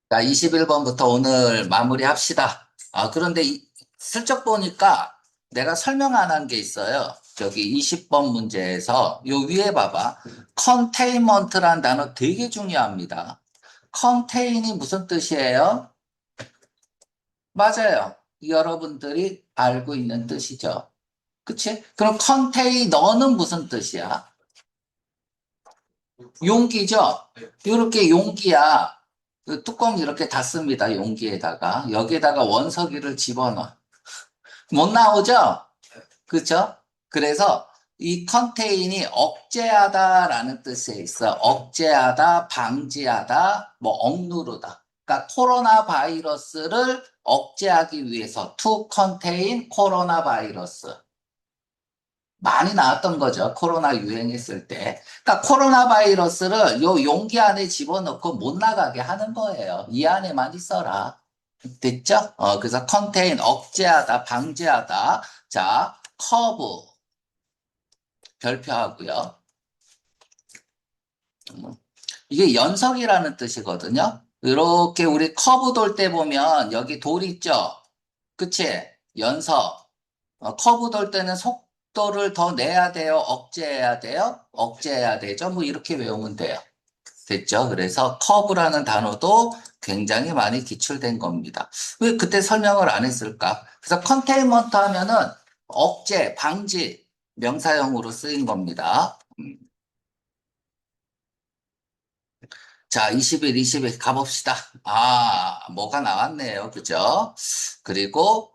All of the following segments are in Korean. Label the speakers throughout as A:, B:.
A: 자, 21번부터 오늘 마무리합시다. 그런데 슬쩍 보니까 내가 설명 안 한 게 있어요. 저기 20번 문제에서 요 위에 봐봐. 컨테인먼트란 단어 되게 중요합니다. 컨테인이 무슨 뜻이에요? 맞아요. 여러분들이 알고 있는 뜻이죠. 그치? 그럼 컨테이너는 무슨 뜻이야? 용기죠? 이렇게 용기야. 그 뚜껑 이렇게 닫습니다. 용기에다가. 여기에다가 원석이를 집어넣어. 못 나오죠? 그쵸? 그래서 이 컨테인이 억제하다라는 뜻에 있어. 억제하다, 방지하다, 뭐 억누르다. 그러니까 코로나 바이러스를 억제하기 위해서 to contain 코로나 바이러스. 많이 나왔던 거죠. 코로나 유행했을 때. 그러니까 코로나 바이러스를 요 용기 안에 집어넣고 못 나가게 하는 거예요. 이 안에만 있어라. 됐죠? 그래서 컨테인, 억제하다, 방지하다. 자, 커브, 별표하고요. 음, 이게 연석이라는 뜻이거든요. 이렇게 우리 커브 돌 때 보면 여기 돌 있죠? 그치? 연석. 커브 돌 때는 속도를 더 내야 돼요? 억제해야 돼요? 억제해야 되죠? 뭐 이렇게 외우면 돼요. 됐죠? 그래서 커브라는 단어도 굉장히 많이 기출된 겁니다. 왜 그때 설명을 안 했을까? 그래서 컨테인먼트 하면은 억제, 방지, 명사형으로 쓰인 겁니다. 자, 21, 22 가봅시다. 뭐가 나왔네요. 그죠? 그리고,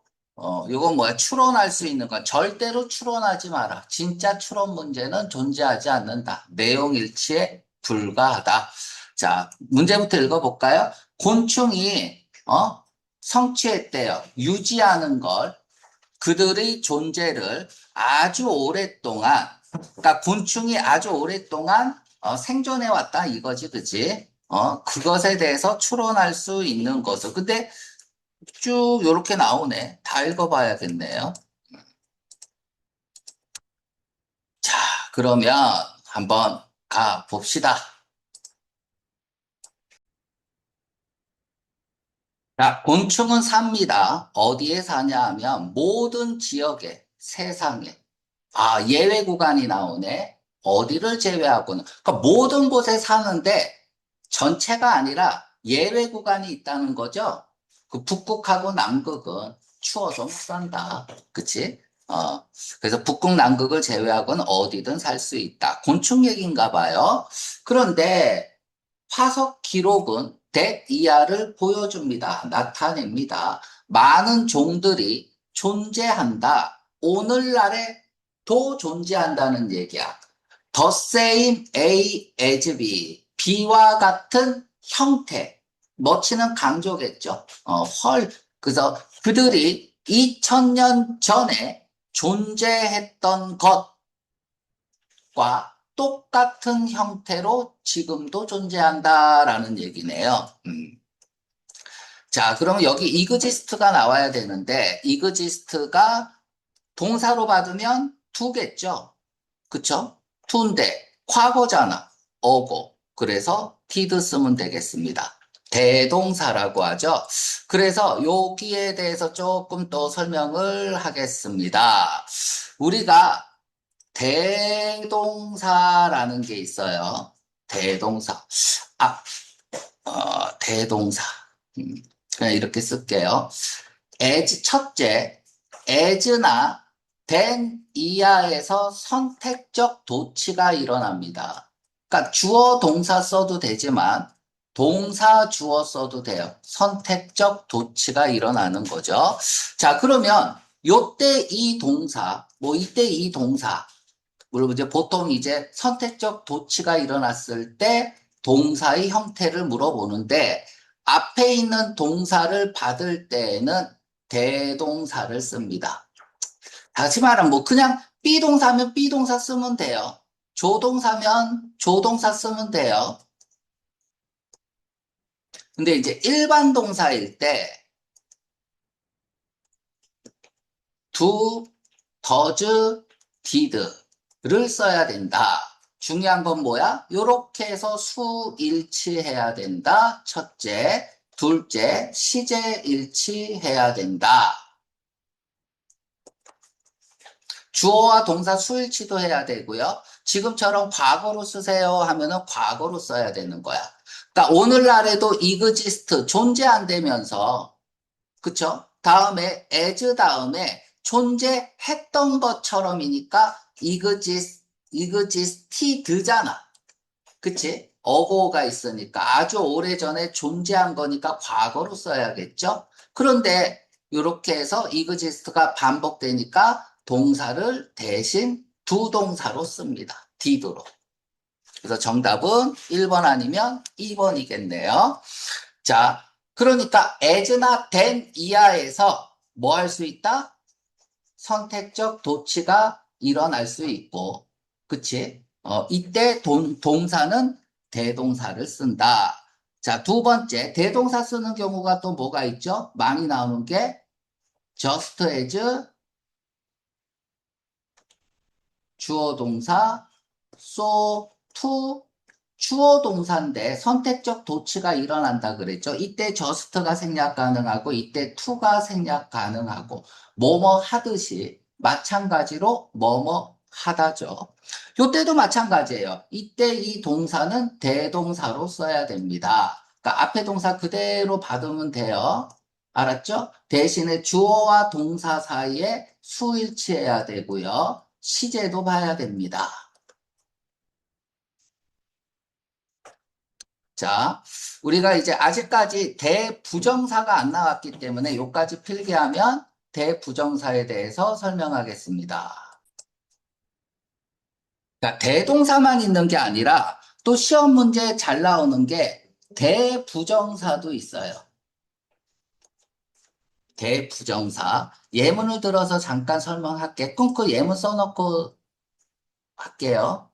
A: 요건 뭐야? 추론할 수 있는 건 절대로 추론하지 마라. 진짜 추론 문제는 존재하지 않는다. 내용 일치에 불과하다. 자, 문제부터 읽어볼까요? 곤충이, 성취했대요. 유지하는 걸, 그들의 존재를 아주 오랫동안, 그러니까 곤충이 아주 오랫동안 생존해 왔다 이거지, 그지? 그것에 대해서 추론할 수 있는 것을. 근데 쭉 이렇게 나오네. 다 읽어봐야겠네요. 자, 그러면 한번 가 봅시다. 자, 곤충은 삽니다. 어디에 사냐 하면 모든 지역에, 세상에. 예외 구간이 나오네. 어디를 제외하고는. 그러니까 모든 곳에 사는데 전체가 아니라 예외 구간이 있다는 거죠. 그 북극하고 남극은 추워서 못 산다. 그치? 그래서 북극, 남극을 제외하고는 어디든 살 수 있다. 곤충 얘기인가 봐요. 그런데 화석 기록은 대 이하를 보여줍니다. 나타냅니다. 많은 종들이 존재한다. 오늘날에도 존재한다는 얘기야. The same A as B. B와 같은 형태. 머치는 강조겠죠. 그래서 그들이 2000년 전에 존재했던 것과 똑같은 형태로 지금도 존재한다라는 얘기네요. 자, 그러면 여기 이그지스트가 나와야 되는데, 이그지스트가 동사로 받으면 투겠죠? 그쵸? 투인데, 과거잖아. 어고. 그래서 did 쓰면 되겠습니다. 대동사라고 하죠. 그래서 여기에 대해서 조금 더 설명을 하겠습니다. 우리가 대동사라는 게 있어요. 대동사. 아, 대동사. 음, 그냥 이렇게 쓸게요. as 첫째, as나 than 이하에서 선택적 도치가 일어납니다. 그러니까 주어 동사 써도 되지만 동사 주어 써도 돼요. 선택적 도치가 일어나는 거죠. 자, 그러면 요때 이 동사, 뭐 이때 이 동사, 물론 이제 보통 이제 선택적 도치가 일어났을 때 동사의 형태를 물어보는데 앞에 있는 동사를 받을 때에는 대동사를 씁니다. 다시 말하면 뭐 그냥 비동사면 비동사 쓰면 돼요. 조동사면 조동사 쓰면 돼요. 근데 이제 일반 동사일 때 do, does, did를 써야 된다. 중요한 건 뭐야? 요렇게 해서 수일치해야 된다. 첫째. 둘째, 시제일치해야 된다. 주어와 동사 수일치도 해야 되고요. 지금처럼 과거로 쓰세요 하면은 과거로 써야 되는 거야. 그러니까 오늘날에도 exist 존재한다면서 그쵸? 다음에 as 다음에 존재했던 것처럼이니까 existed잖아. 그치? 어고가 있으니까 아주 오래전에 존재한 거니까 과거로 써야겠죠? 그런데 이렇게 해서 exist가 반복되니까 동사를 대신 두 동사로 씁니다. did로. 그래서 정답은 1번 아니면 2번이겠네요. 자, 그러니까 as나 than 이하에서 뭐 할 수 있다? 선택적 도치가 일어날 수 있고, 그치? 이때 동사는 대동사를 쓴다. 자, 두 번째, 대동사 쓰는 경우가 또 뭐가 있죠? 많이 나오는 게 just as, 주어 동사, so, to, 주어 동사인데 선택적 도치가 일어난다 그랬죠. 이때 just가 생략 가능하고 이때 to가 생략 가능하고 뭐뭐 하듯이 마찬가지로 뭐뭐 하다죠. 요때도 마찬가지예요. 이때 이 동사는 대동사로 써야 됩니다. 그러니까 앞에 동사 그대로 받으면 돼요. 알았죠? 대신에 주어와 동사 사이에 수일치해야 되고요. 시제도 봐야 됩니다. 자, 우리가 이제 아직까지 대부정사가 안 나왔기 때문에 요까지 필기하면 대부정사에 대해서 설명하겠습니다. 그러니까 대동사만 있는 게 아니라 또 시험 문제에 잘 나오는 게 대부정사도 있어요. 대부정사. 예문을 들어서 잠깐 설명할게. 끊고 예문 써놓고 할게요.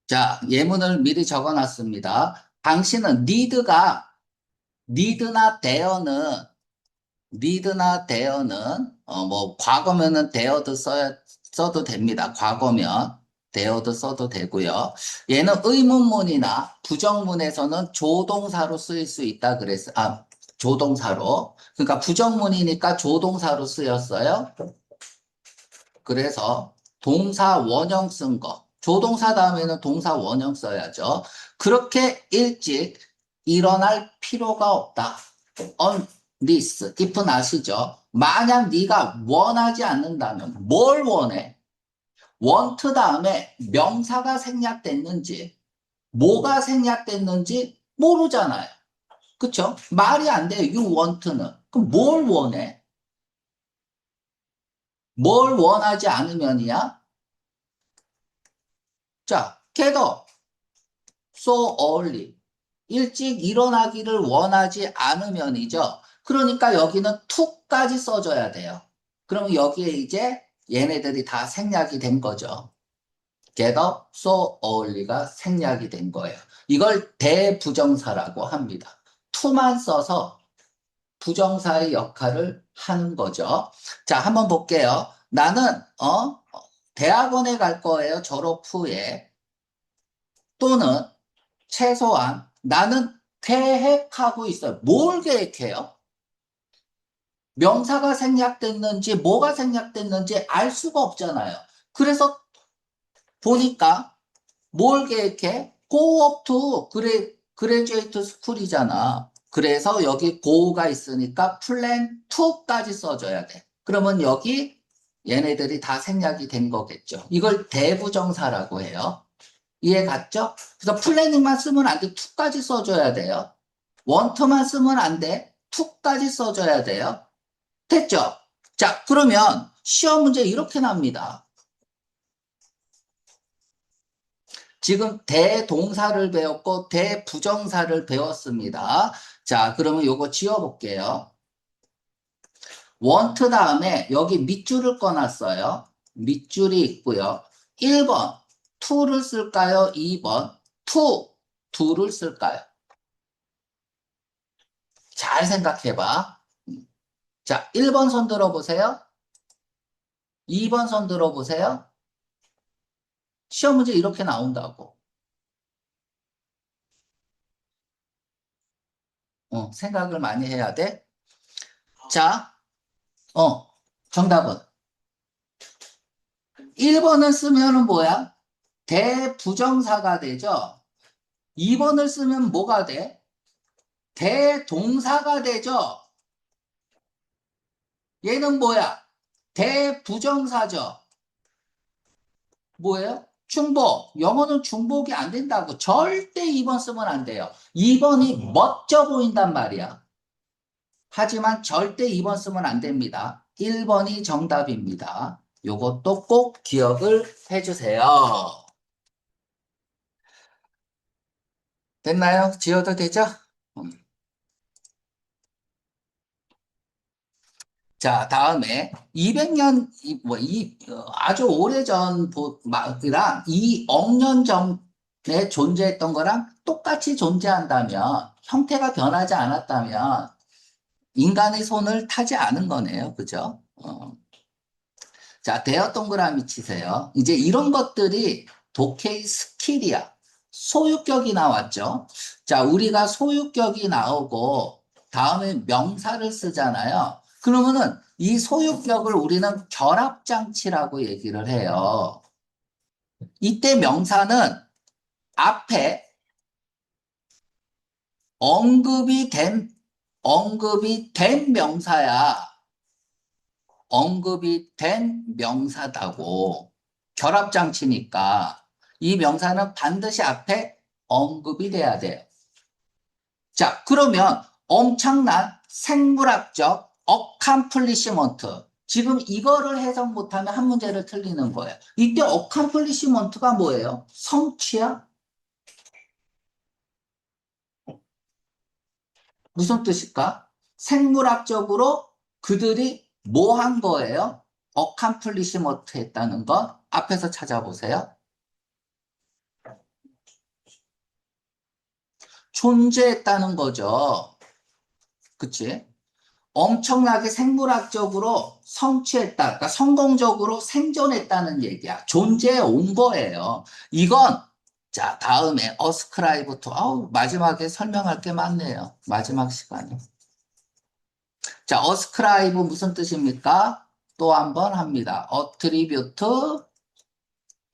A: 자, 예문을 미리 적어놨습니다. 당신은 need나 there는 뭐 과거면은 there도 써도 됩니다. 과거면 there도 써도 되고요. 얘는 의문문이나 부정문에서는 조동사로 쓰일 수 있다 그랬어. 조동사로. 그러니까 부정문이니까 조동사로 쓰였어요. 그래서 동사 원형 쓴 거. 조동사 다음에는 동사 원형 써야죠. 그렇게 일찍 일어날 필요가 없다. on this, if는 아시죠? 만약 네가 원하지 않는다면 뭘 원해? want 다음에 명사가 생략됐는지, 뭐가 생략됐는지 모르잖아요. 그쵸? 말이 안 돼요. you want는. 그럼 뭘 원해? 뭘 원하지 않으면이야? 자, get up so early. 일찍 일어나기를 원하지 않으면이죠. 그러니까 여기는 to까지 써줘야 돼요. 그럼 여기에 이제 얘네들이 다 생략이 된 거죠. get up so early가 생략이 된 거예요. 이걸 대부정사라고 합니다. to만 써서 부정사의 역할을 하는 거죠. 자, 한번 볼게요. 나는 대학원에 갈 거예요. 졸업 후에. 또는 최소한 나는 계획하고 있어요. 뭘 계획해요? 명사가 생략됐는지 뭐가 생략됐는지 알 수가 없잖아요. 그래서 보니까 뭘 계획해? Go up to graduate school이잖아. 그래서 여기 go가 있으니까 plan to까지 써줘야 돼. 그러면 여기 얘네들이 다 생략이 된 거겠죠. 이걸 대부정사라고 해요. 이해 갔죠? 그래서 플래닝만 쓰면 안 돼. to까지 써줘야 돼요. want만 쓰면 안 돼. to까지 써줘야 돼요. 됐죠? 자, 그러면 시험 문제 이렇게 납니다. 지금 대동사를 배웠고 대부정사를 배웠습니다. 자, 그러면 요거 지워볼게요. want 다음에 여기 밑줄을 꺼놨어요. 밑줄이 있고요. 1번 to를 쓸까요? 2번 to를 쓸까요? 잘 생각해봐. 자, 1번 손 들어보세요. 2번 손 들어보세요. 시험 문제 이렇게 나온다고. 생각을 많이 해야 돼. 자, 어, 정답은 1번을 쓰면은 뭐야? 대부정사가 되죠. 2번을 쓰면 뭐가 돼? 대동사가 되죠. 얘는 뭐야? 대부정사죠. 뭐예요? 중복. 영어는 중복이 안 된다고. 절대 2번 쓰면 안 돼요. 2번이 멋져 보인단 말이야. 하지만 절대 2번 쓰면 안 됩니다. 1번이 정답입니다. 요것도 꼭 기억을 해주세요. 됐나요? 지워도 되죠? 음. 자, 다음에 200년, 아주 오래전 이랑 2억 년 전에 존재했던 거랑 똑같이 존재한다면, 형태가 변하지 않았다면, 인간의 손을 타지 않은 거네요. 그죠? 자, 대여 동그라미 치세요. 이제 이런 것들이 독해의 스킬이야. 소유격이 나왔죠. 자, 우리가 소유격이 나오고 다음에 명사를 쓰잖아요. 그러면은 이 소유격을 우리는 결합장치라고 얘기를 해요. 이때 명사는 앞에 언급이 된, 언급이 된 명사야. 언급이 된 명사다고. 결합장치니까 이 명사는 반드시 앞에 언급이 돼야 돼요. 자, 그러면 엄청난 생물학적 어캄플리시먼트. 지금 이거를 해석 못하면 한 문제를 틀리는 거예요. 이때 어캄플리시먼트가 뭐예요? 성취야? 무슨 뜻일까? 생물학적으로 그들이 뭐 한 거예요? 어캄플리시먼트 했다는 건 앞에서 찾아보세요. 존재했다는 거죠. 그치? 엄청나게 생물학적으로 성취했다. 그러니까 성공적으로 생존했다는 얘기야. 존재해 온 거예요. 이건, 자, 다음에 어스크라이브투. 마지막에 설명할 게 많네요. 마지막 시간에. 자, 어스크라이브 무슨 뜻입니까? 또 한 번 합니다. attribute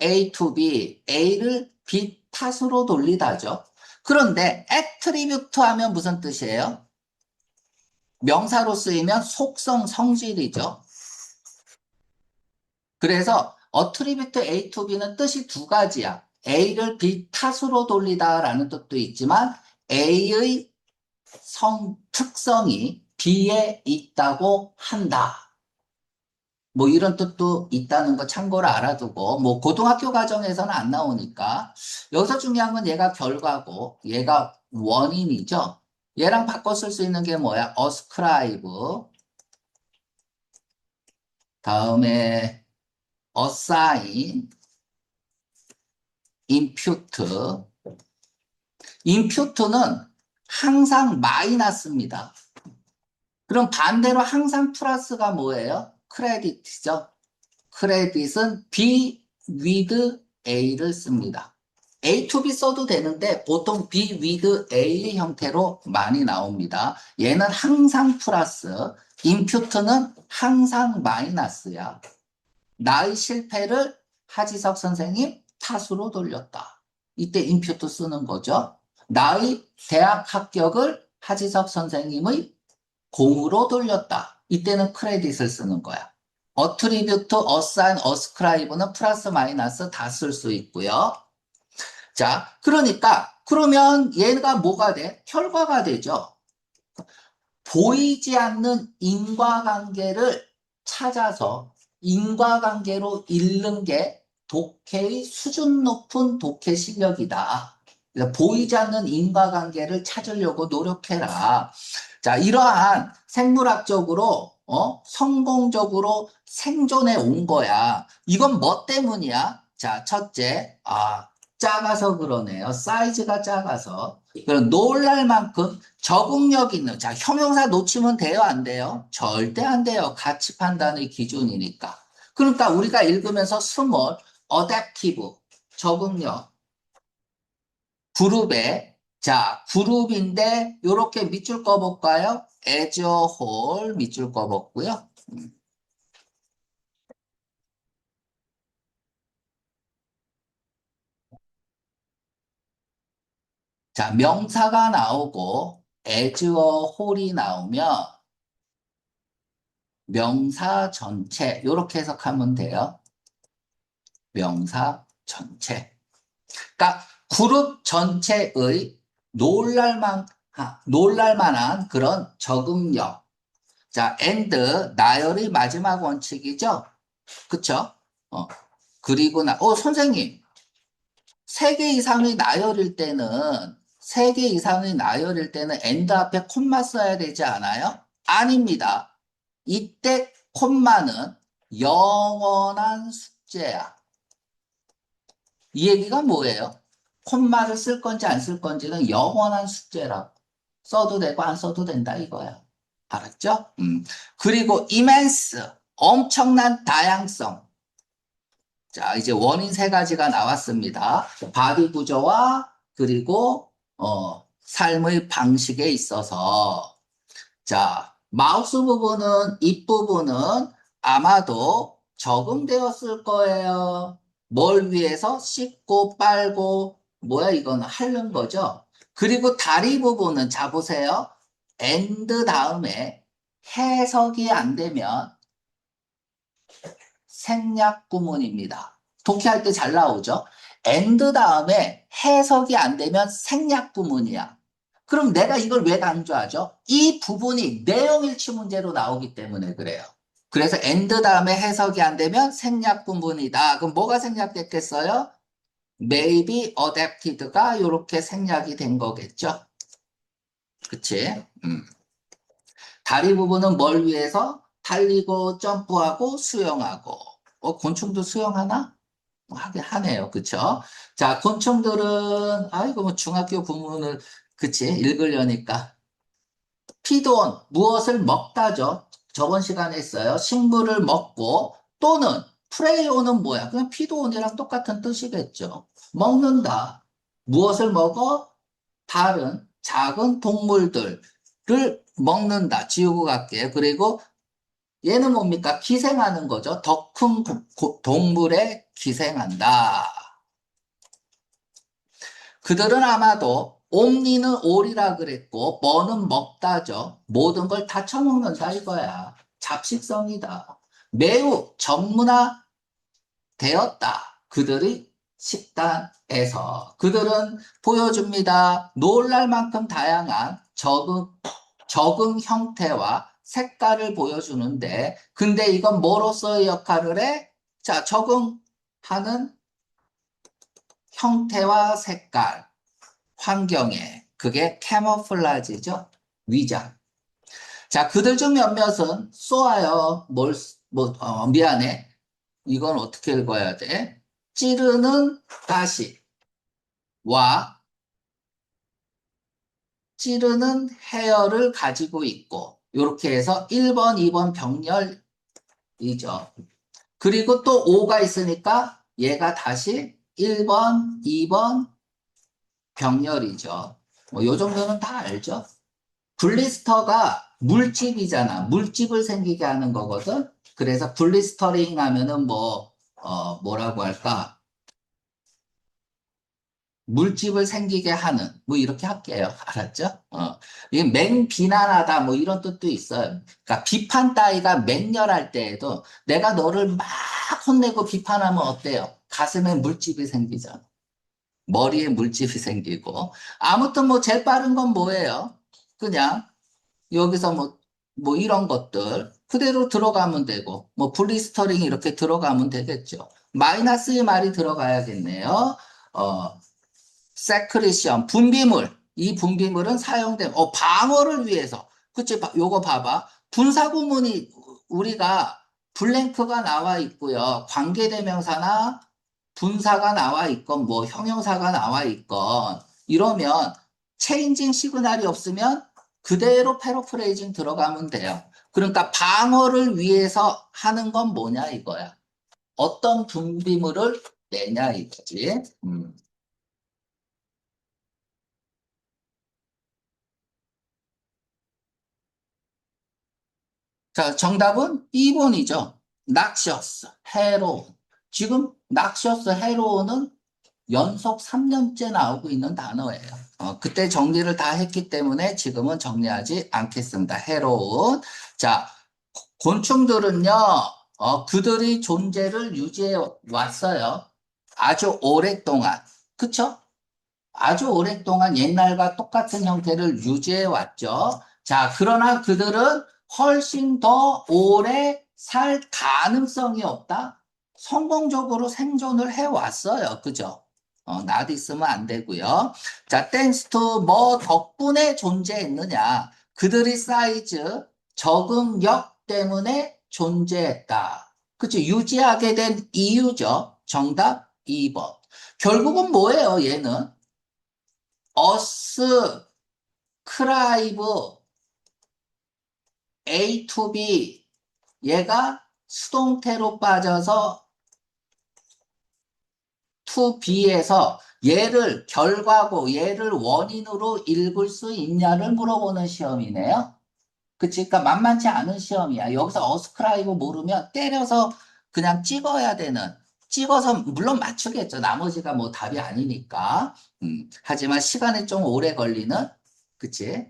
A: A to B, A를 B 탓으로 돌리다죠. 그런데 attribute 하면 무슨 뜻이에요? 명사로 쓰이면 속성, 성질이죠. 그래서 attribute A to B는 뜻이 두 가지야. A를 B 탓으로 돌리다라는 뜻도 있지만 A의 특성이 B에 있다고 한다. 뭐 이런 뜻도 있다는 거 참고로 알아두고 뭐 고등학교 과정에서는 안 나오니까 여기서 중요한 건 얘가 결과고 얘가 원인이죠. 얘랑 바꿔 쓸 수 있는 게 뭐야? ascribe 다음에 assign impute impute는 항상 마이너스입니다. 그럼 반대로 항상 플러스가 뭐예요? 크레딧이죠. 크레딧은 B with A를 씁니다. A to B 써도 되는데 보통 B with A 형태로 많이 나옵니다. 얘는 항상 플러스, impute는 항상 마이너스야. 나의 실패를 하지석 선생님 탓으로 돌렸다. 이때 impute 쓰는 거죠. 나의 대학 합격을 하지석 선생님의 공으로 돌렸다. 이때는 크레딧을 쓰는 거야. attribute, assign, ascribe는 플러스 마이너스 다 쓸 수 있고요. 자, 그러면 얘가 뭐가 돼? 결과가 되죠. 보이지 않는 인과관계를 찾아서 인과관계로 읽는 게 독해의 수준 높은 독해 실력이다. 보이지 않는 인과관계를 찾으려고 노력해라. 자, 이러한 생물학적으로 성공적으로 생존해 온 거야. 이건 뭐 때문이야? 자, 첫째, 작아서 그러네요. 사이즈가 작아서. 그럼 놀랄 만큼 적응력 있는, 자, 형용사 놓치면 돼요, 안 돼요? 절대 안 돼요. 가치 판단의 기준이니까. 그러니까 우리가 읽으면서 small, adaptive, 적응력. 그룹에, 자, 그룹인데, 요렇게 밑줄 꺼볼까요? as a whole 밑줄 꺼봤고요. 자, 명사가 나오고, as a whole이 나오면, 명사 전체, 요렇게 해석하면 돼요. 명사 전체. 그러니까 그룹 전체의 놀랄만한 그런 적응력. 자, and, 나열의 마지막 원칙이죠? 그쵸? 어, 그리고 선생님, 세 개 이상의 나열일 때는, 세 개 이상의 나열일 때는 and 앞에 콤마 써야 되지 않아요? 아닙니다. 이때 콤마는 영원한 숙제야. 이 얘기가 뭐예요? 콤마를 쓸 건지 안 쓸 건지는 영원한 숙제라고. 써도 되고 안 써도 된다 이거야. 알았죠? 그리고 immense, 엄청난 다양성. 자, 이제 원인 세 가지가 나왔습니다. 바디 구조와 그리고 삶의 방식에 있어서 자, 마우스 부분은 입 부분은 아마도 적응되었을 거예요. 뭘 위해서 씻고 빨고 뭐야 이거는 하는 거죠. 그리고 다리 부분은 자 보세요. and 다음에 해석이 안 되면 생략 구문입니다. 독해할 때 잘 나오죠? and 다음에 해석이 안 되면 생략 구문이야. 그럼 내가 이걸 왜 강조하죠? 이 부분이 내용일치 문제로 나오기 때문에 그래요. 그래서 and 다음에 해석이 안 되면 생략 구문이다. 그럼 뭐가 생략됐겠어요? maybe adapted가 이렇게 생략이 된 거겠죠? 그치? 다리 부분은 뭘 위해서? 달리고 점프하고 수영하고. 곤충도 수영하나? 하긴 하네요. 그쵸? 자, 곤충들은, 아이고, 뭐 중학교 부문을, 그치? 읽으려니까. 피도온, 무엇을 먹다죠? 저번 시간에 했어요. 식물을 먹고, 또는, 프레이온은 뭐야? 그냥 피도온이랑 똑같은 뜻이겠죠. 먹는다. 무엇을 먹어? 다른 작은 동물들을 먹는다. 지우고 갈게요. 그리고 얘는 뭡니까? 기생하는 거죠. 더 큰 동물에 기생한다. 그들은 아마도 옴니는 오리라 그랬고 뭐는 먹다죠. 모든 걸 다 처먹는다 이거야. 잡식성이다. 매우 전문화되었다. 그들이 식단에서. 그들은 보여줍니다. 놀랄 만큼 다양한 적응 형태와 색깔을 보여주는데, 근데 이건 뭐로서의 역할을 해? 자, 적응하는 형태와 색깔, 환경에. 그게 캐모플라지죠. 위장. 자, 그들 중 몇몇은 쏘아요. 미안해. 이건 어떻게 읽어야 돼? 찌르는 가시와 찌르는 헤어를 가지고 있고, 이렇게 해서 1번, 2번 병렬이죠. 그리고 또 5가 있으니까 얘가 다시 1번, 2번 병렬이죠. 요 정도는 다 알죠? 블리스터가 물집이잖아. 물집을 생기게 하는 거거든. 그래서 블리스터링 하면은 뭐라고 할까? 물집을 생기게 하는, 뭐 이렇게 할게요. 알았죠? 이게 맹비난하다, 뭐 이런 뜻도 있어요. 그러니까 비판 따위가 맹렬할 때에도 내가 너를 막 혼내고 비판하면 어때요? 가슴에 물집이 생기잖아. 머리에 물집이 생기고. 아무튼 뭐 제일 빠른 건 뭐예요? 그냥 여기서 뭐 이런 것들 그대로 들어가면 되고, 뭐 블리스터링 이렇게 들어가면 되겠죠. 마이너스의 말이 들어가야겠네요. 세크리션, 분비물. 이 분비물은 사용된, 방어를 위해서. 그치, 요거 봐봐. 분사구문이 우리가 블랭크가 나와 있고요. 관계대명사나 분사가 나와 있건, 뭐 형용사가 나와 있건, 이러면 체인징 시그널이 없으면 그대로 패러프레이징 들어가면 돼요. 그러니까 방어를 위해서 하는 건 뭐냐 이거야. 어떤 분비물을 내냐 이거지. 자, 정답은 2번이죠. 락셔스, 헤로운. 지금 락셔스, 헤로운은 연속 3년째 나오고 있는 단어예요. 그때 정리를 다 했기 때문에 지금은 정리하지 않겠습니다. 헤로운. 자, 곤충들은요, 그들이 존재를 유지해 왔어요. 아주 오랫동안. 그쵸? 아주 오랫동안 옛날과 똑같은 형태를 유지해 왔죠. 자, 그러나 그들은 훨씬 더 오래 살 가능성이 없다? 성공적으로 생존을 해 왔어요. 그죠? 나도 있으면 안 되고요. 자, 땡스 투 뭐 덕분에 존재했느냐? 그들의 사이즈, 적응력 때문에 존재했다. 그치? 유지하게 된 이유죠. 정답 2번. 결국은 뭐예요, 얘는? 어스 크라이브 A to B 얘가 수동태로 빠져서 to B에서 얘를 결과고 얘를 원인으로 읽을 수 있냐를 물어보는 시험이네요. 그치? 그러니까 만만치 않은 시험이야. 여기서 어스크라이브 모르면 때려서 그냥 찍어야 되는, 찍어서 물론 맞추겠죠. 나머지가 뭐 답이 아니니까. 하지만 시간이 좀 오래 걸리는, 그치?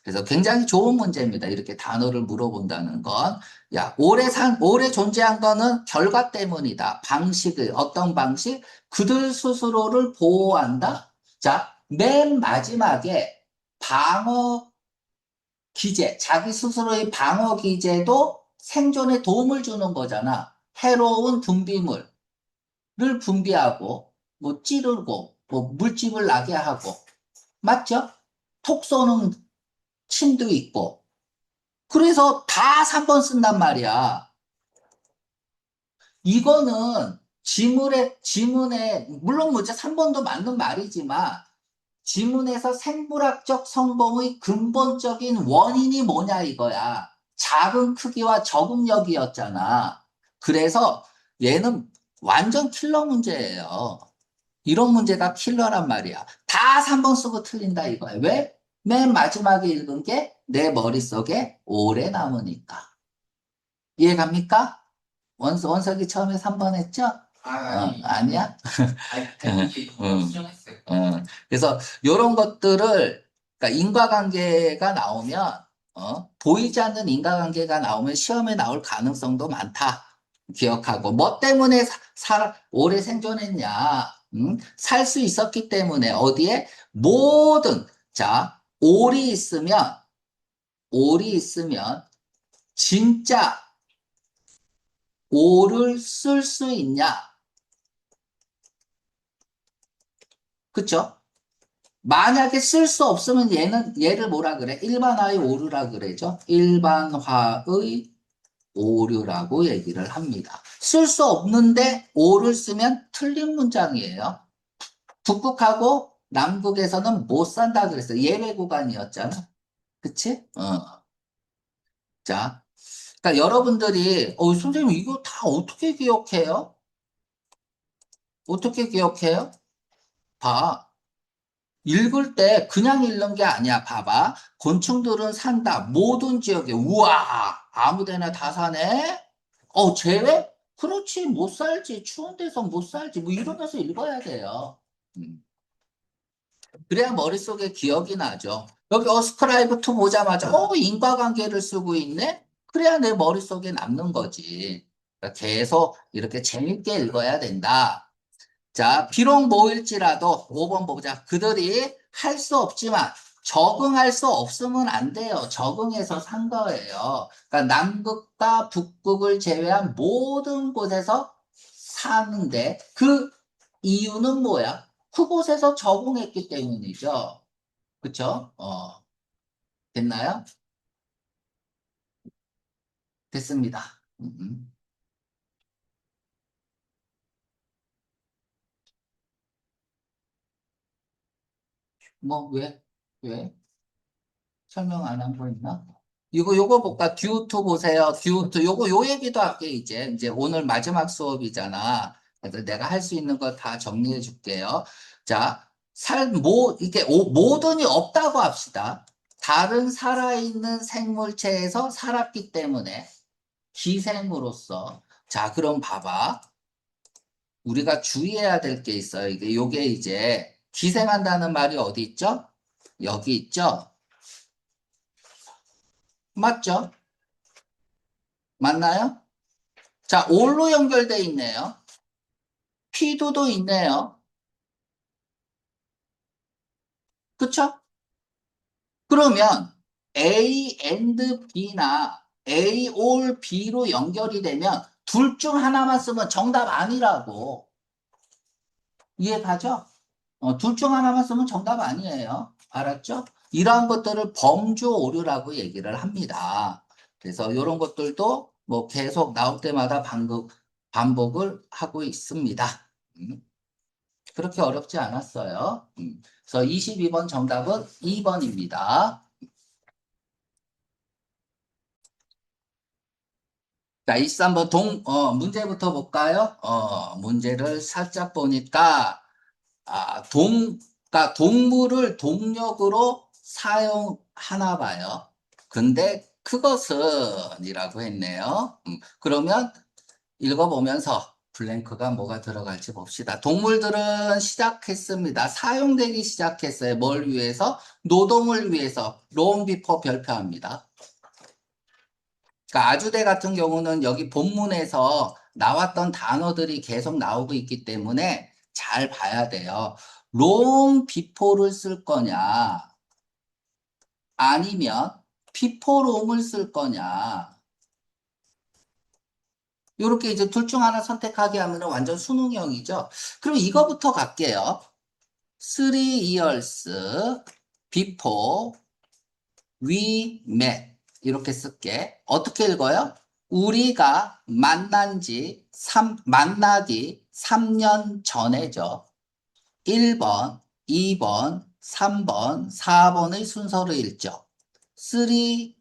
A: 그래서 굉장히 좋은 문제입니다. 이렇게 단어를 물어본다는 건. 야, 오래 존재한 거는 결과 때문이다. 방식의, 어떤 방식? 그들 스스로를 보호한다? 자, 맨 마지막에 방어 자기 스스로의 방어 기제도 생존에 도움을 주는 거잖아. 해로운 분비물을 분비하고, 뭐 찌르고, 뭐 물집을 나게 하고, 맞죠? 톡 쏘는 침도 있고. 그래서 다 3번 쓴단 말이야. 이거는 지문에, 물론 뭐 이제 3번도 맞는 말이지만, 지문에서 생물학적 성공의 근본적인 원인이 뭐냐 이거야. 작은 크기와 적응력이었잖아. 그래서 얘는 완전 킬러 문제예요. 이런 문제가 킬러란 말이야. 다 3번 쓰고 틀린다 이거야. 왜? 맨 마지막에 읽은 게 내 머릿속에 오래 남으니까. 이해갑니까? 원석이 처음에 3번 했죠? 아니야? 아니, 수정했어요. 그래서 이런 것들을, 그러니까 인과관계가 나오면, 보이지 않는 인과관계가 나오면 시험에 나올 가능성도 많다. 기억하고, 뭐 때문에 오래 생존했냐? 살 수 있었기 때문에, 어디에? 자, 올이 있으면, 진짜 올을 쓸 수 있냐? 그쵸? 만약에 쓸 수 없으면 얘를 뭐라 그래? 일반화의 오류라 그래죠? 일반화의 오류라고 얘기를 합니다. 쓸 수 없는데 오를 쓰면 틀린 문장이에요. 북극하고 남극에서는 못 산다 그랬어요. 예외 구간이었잖아. 그치? 자, 그러니까 여러분들이, 선생님 이거 다 어떻게 기억해요? 어떻게 기억해요? 봐. 읽을 때 그냥 읽는 게 아니야. 봐봐. 곤충들은 산다. 모든 지역에. 우와! 아무 데나 다 사네? 제외? 그렇지. 못 살지. 추운 데서 못 살지. 뭐 이러면서 읽어야 돼요. 음. 그래야 머릿속에 기억이 나죠. 여기 어스크라이브 투 보자마자, 인과관계를 쓰고 있네? 그래야 내 머릿속에 남는 거지. 그러니까 계속 이렇게 재밌게 읽어야 된다. 자, 비록 모일지라도 5번 보자. 그들이 할 수 없지만 적응할 수 없으면 안 돼요. 적응해서 산 거예요. 그러니까 남극과 북극을 제외한 모든 곳에서 사는데 그 이유는 뭐야? 그곳에서 적응했기 때문이죠. 그쵸? 됐나요? 됐습니다. 음. 뭐, 왜? 왜? 설명 안 한 거 있나? 요거 볼까? 듀투 보세요. 듀투. 요 얘기도 할게, 이제. 이제 오늘 마지막 수업이잖아. 그래서 내가 할 수 있는 거 다 정리해 줄게요. 자, 이게 모든이 없다고 합시다. 다른 살아있는 생물체에서 살았기 때문에 기생으로서. 자, 그럼 봐봐. 우리가 주의해야 될 게 있어요. 요게 이제 기생한다는 말이 어디 있죠? 여기 있죠? 맞죠? 맞나요? 자, 올로 연결돼 있네요. P도도 있네요. 그쵸? 그러면 A and B나 A or B로 연결이 되면 둘 중 하나만 쓰면 정답 아니라고. 이해 가죠? 둘 중 하나만 쓰면 정답 아니에요. 알았죠? 이러한 것들을 범주 오류라고 얘기를 합니다. 그래서 이런 것들도 뭐 계속 나올 때마다 반복을 하고 있습니다. 음, 그렇게 어렵지 않았어요. 그래서 22번 정답은 2번입니다. 자, 23번 문제부터 볼까요? 문제를 살짝 보니까, 그러니까 동물을 동력으로 사용하나 봐요. 근데 그것은 이라고 했네요. 그러면 읽어보면서 블랭크가 뭐가 들어갈지 봅시다. 동물들은 시작했습니다. 사용되기 시작했어요. 뭘 위해서? 노동을 위해서. 롬 비포 별표합니다. 그러니까 아주대 같은 경우는 여기 본문에서 나왔던 단어들이 계속 나오고 있기 때문에 잘 봐야 돼요. long before를 쓸 거냐, 아니면 before long을 쓸 거냐. 이렇게 이제 둘 중 하나 선택하게 하면 완전 수능형이죠. 그럼 이거부터 갈게요. 3 years before we met. 이렇게 쓸게. 어떻게 읽어요? 우리가 만나기 3년 전에죠. 1번, 2번, 3번, 4번의 순서로 읽죠. 3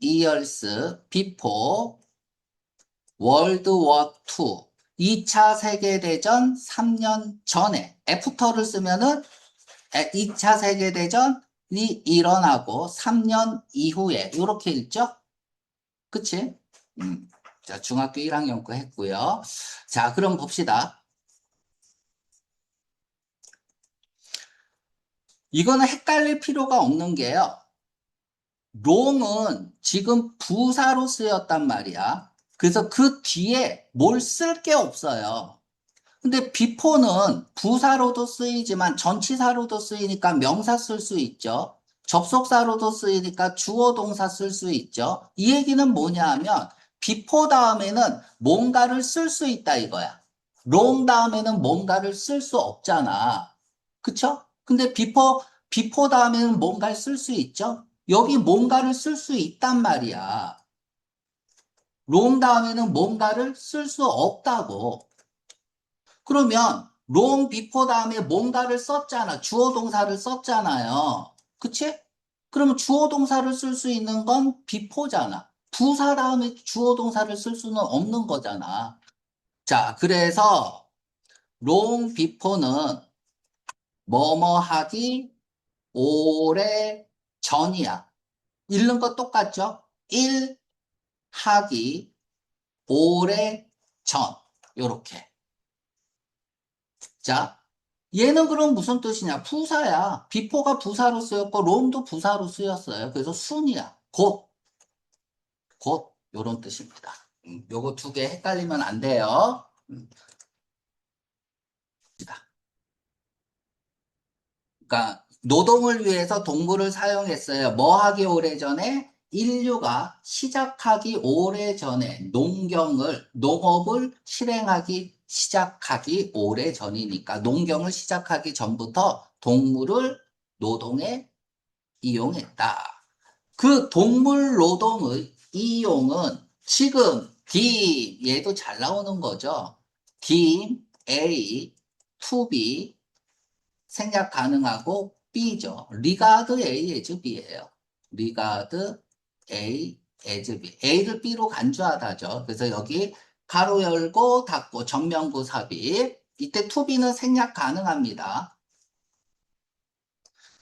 A: years before World War II. 2차 세계대전 3년 전에. 애프터를 쓰면은 2차 세계대전이 일어나고 3년 이후에. 이렇게 읽죠? 그치? 자, 중학교 1학년 거 했고요. 자, 그럼 봅시다. 이거는 헷갈릴 필요가 없는 게요. 롱은 지금 부사로 쓰였단 말이야. 그래서 그 뒤에 뭘 쓸 게 없어요. 근데 before는 부사로도 쓰이지만 전치사로도 쓰이니까 명사 쓸 수 있죠. 접속사로도 쓰이니까 주어 동사 쓸 수 있죠. 이 얘기는 뭐냐 하면 before 다음에는 뭔가를 쓸 수 있다 이거야. long 다음에는 뭔가를 쓸 수 없잖아. 그쵸? 근데 before 다음에는 뭔가를 쓸 수 있죠. 여기 뭔가를 쓸 수 있단 말이야. long 다음에는 뭔가를 쓸 수 없다고. 그러면 long before 다음에 뭔가를 썼잖아. 주어 동사를 썼잖아요. 그치? 그러면 주어 동사를 쓸 수 있는 건 before잖아. 부사 다음에 주어 동사를 쓸 수는 없는 거잖아. 자, 그래서 long before는 뭐뭐 하기 오래 전이야. 읽는 거 똑같죠? 1 하기 오래 전. 요렇게. 자, 얘는 그럼 무슨 뜻이냐? 부사야. 비포가 부사로 쓰였고, 롬도 부사로 쓰였어요. 그래서 순이야. 곧, 요런 뜻입니다. 요거 두 개 헷갈리면 안 돼요. 그러니까, 노동을 위해서 동물을 사용했어요. 뭐 하기 오래전에? 인류가 시작하기 오래전에 농업을 시작하기 오래전이니까 농경을 시작하기 전부터 동물을 노동에 이용했다. 그 동물 노동의 이용은 지금 얘도 잘 나오는 거죠. A, to be 생략 가능하고 B죠. regard A as B예요. regard A as B. A를 B로 간주하다죠. 그래서 여기 가로 열고 닫고 정명구 삽입. 이때 to be는 생략 가능합니다.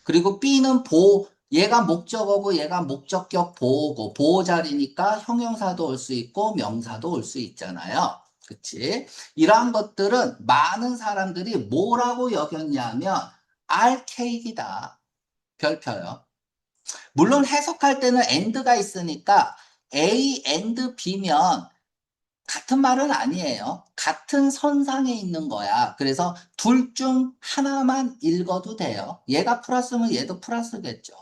A: 그리고 B는 얘가 목적어고 얘가 목적격 보호고 보호 자리니까 형용사도 올 수 있고 명사도 올 수 있잖아요. 그치? 이러한 것들은 많은 사람들이 뭐라고 여겼냐면 archaic이다. 별표요. 물론 해석할 때는 and가 있으니까 A and B면 같은 말은 아니에요. 같은 선상에 있는 거야. 그래서 둘 중 하나만 읽어도 돼요. 얘가 플러스면 얘도 플러스겠죠.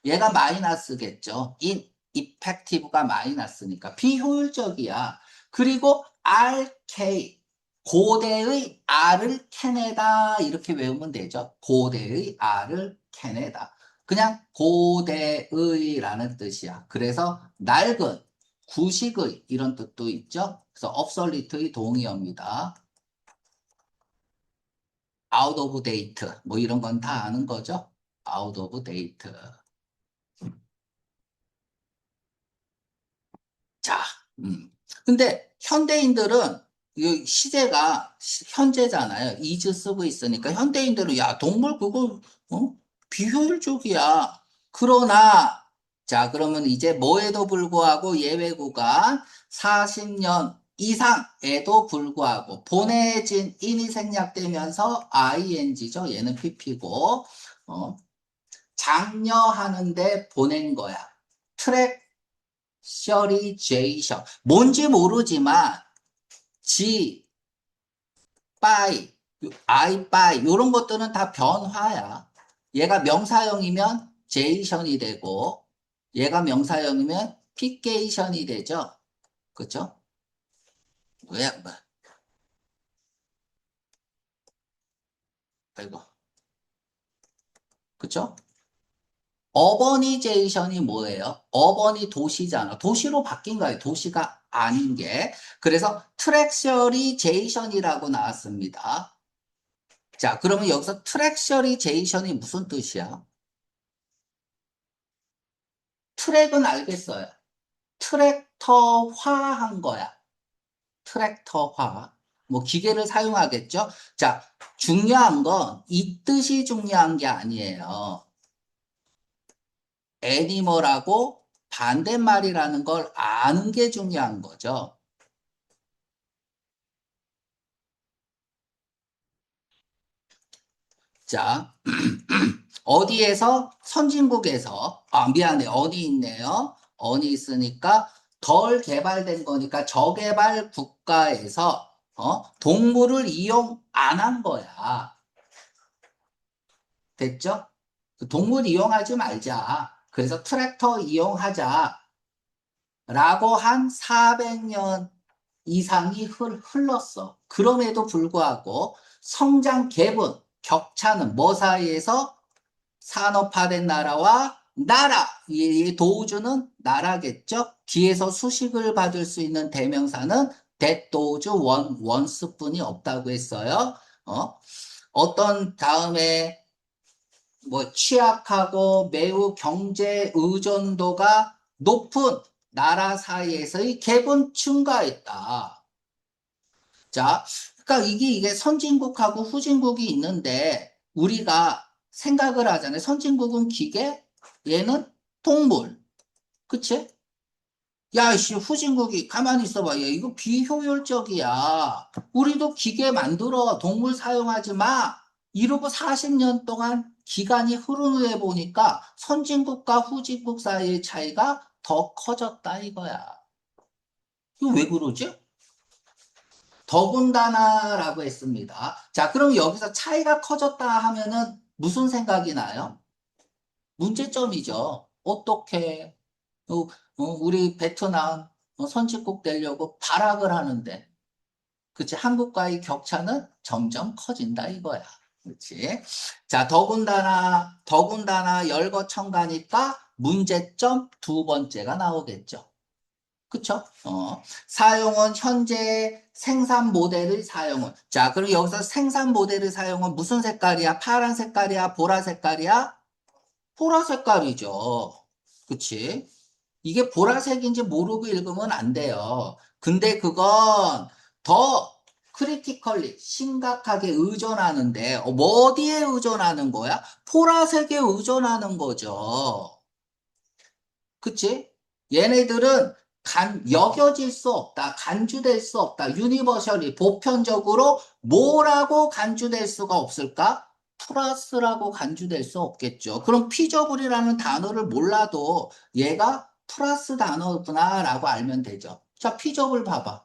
A: 얘가 마이너스겠죠. effective가 마이너스니까 비효율적이야. 그리고 RK 고대의 R을 캐내다 이렇게 외우면 되죠. 고대의 R을 캐내다. 그냥 고대의라는 뜻이야. 그래서 낡은 구식의 이런 뜻도 있죠. 그래서 obsolete의 동의어입니다. out of date 뭐 이런 건 다 아는 거죠. out of date. 자, 근데 현대인들은 이 시제가 현재잖아요. is 쓰고 있으니까 현대인들은 야, 동물 그거 비효율적이야. 그러나 자, 그러면 이제 뭐에도 불구하고 예외 구간 40년 이상에도 불구하고 보내진 인이 생략되면서 ing죠. 얘는 pp고 장려하는데 보낸 거야. 트랙 셔리제이션 뭔지 모르지만 G, by, I, by 이런 것들은 다 변화야. 얘가 명사형이면 제이션이 되고 얘가 명사형이면 피케이션이 되죠. 그쵸? 왜? 뭐, 아이고. 그쵸? 어버니제이션이 뭐예요? 어버니 도시잖아. 도시로 바뀐 거예요. 도시가 아닌 게. 그래서 트랙셔리제이션이라고 나왔습니다. 자, 그러면 여기서 트랙셔리제이션이 무슨 뜻이야? 트랙은 알겠어요. 트랙터화한 거야. 트랙터화. 뭐 기계를 사용하겠죠? 자, 중요한 건 이 뜻이 중요한 게 아니에요. 애니멀하고 반대말이라는 걸 아는 게 중요한 거죠. 자, 어디에서? 선진국에서. 아, 미안해. 어디 있네요. 어디 있으니까 덜 개발된 거니까 저개발 국가에서 동물을 이용 안 한 거야. 됐죠? 그 동물 이용하지 말자. 그래서 트랙터 이용하자. 라고 한 400년 이상이 흘렀어. 그럼에도 불구하고 성장 갭은, 격차는 뭐 사이에서? 산업화된 나라와 나라. 이 도우주는 나라겠죠? 뒤에서 수식을 받을 수 있는 대명사는 that 도우주 원스뿐이 없다고 했어요. 어떤 다음에 뭐 취약하고 매우 경제 의존도가 높은 나라 사이에서의 갭은 증가했다. 자, 그러니까 이게 선진국하고 후진국이 있는데 우리가 생각을 하잖아요. 선진국은 기계, 얘는 동물. 그치? 야, 씨, 후진국이 가만히 있어봐. 야, 이거 비효율적이야. 우리도 기계 만들어. 동물 사용하지 마. 이러고 40년 동안 기간이 흐른 후에 보니까 선진국과 후진국 사이의 차이가 더 커졌다 이거야. 이거 왜 그러지? 더군다나라고 했습니다. 자, 그럼 여기서 차이가 커졌다 하면은 무슨 생각이 나요? 문제점이죠. 어떻게 우리 베트남 선진국 되려고 발악을 하는데, 그치? 한국과의 격차는 점점 커진다 이거야. 그렇지? 자, 더군다나 열거첨가니까 문제점 두 번째가 나오겠죠. 그쵸? 사용은 현재 생산 모델의 사용은. 자, 그럼 여기서 생산 모델의 사용은 무슨 색깔이야? 파란 색깔이야? 보라 색깔이야? 보라 색깔이죠. 그치? 이게 보라색인지 모르고 읽으면 안 돼요. 근데 그건 더 크리티컬리 심각하게 의존하는데 뭐 어디에 의존하는 거야? 보라색에 의존하는 거죠. 그치? 얘네들은 여겨질 수 없다. 간주될 수 없다. 유니버셜이 보편적으로 뭐라고 간주될 수가 없을까? 플러스라고 간주될 수 없겠죠. 그럼 피저블이라는 단어를 몰라도 얘가 플러스 단어구나라고 알면 되죠. 자, 피저블 봐봐.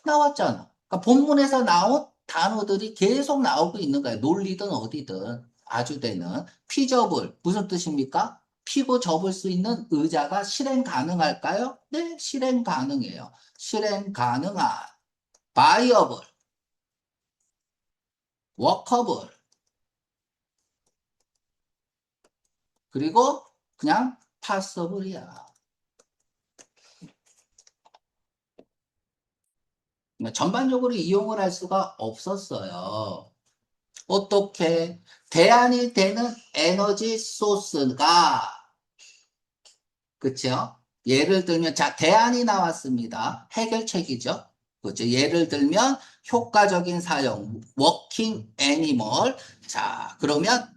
A: 나왔잖아. 그러니까 본문에서 나온 단어들이 계속 나오고 있는 거야. 논리든 어디든 아주대는 피저블 무슨 뜻입니까? 피고 접을 수 있는 의자가 실행 가능할까요? 네, 실행 가능해요. 실행 가능한 바이어블, 워커블 그리고 그냥 파서블이야. 전반적으로 이용을 할 수가 없었어요. 어떻게 대안이 되는 에너지 소스가 그쵸? 예를 들면 자 대안이 나왔습니다. 해결책이죠. 그렇죠? 예를 들면 효과적인 사용 워킹 애니멀 자 그러면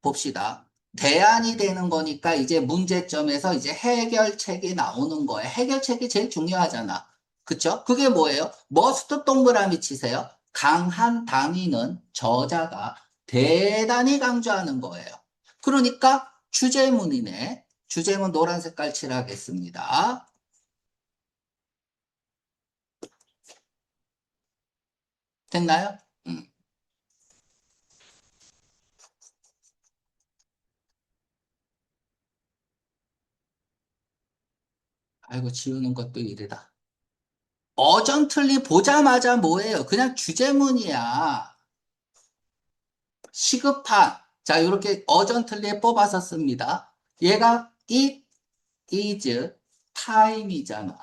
A: 봅시다. 대안이 되는 거니까 이제 문제점에서 이제 해결책이 나오는 거예요. 해결책이 제일 중요하잖아. 그쵸? 그게 뭐예요? 머스트 동그라미 치세요. 강한 당위는 저자가 대단히 강조하는 거예요. 그러니까 주제문이네. 주제문 노란 색깔 칠하겠습니다. 됐나요? 음. 아이고, 지우는 것도 일이다. 어전틀리 보자마자 뭐예요? 그냥 주제문이야. 시급한. 자, 이렇게 어전틀리에 뽑아서 씁니다. 얘가 it is time이잖아.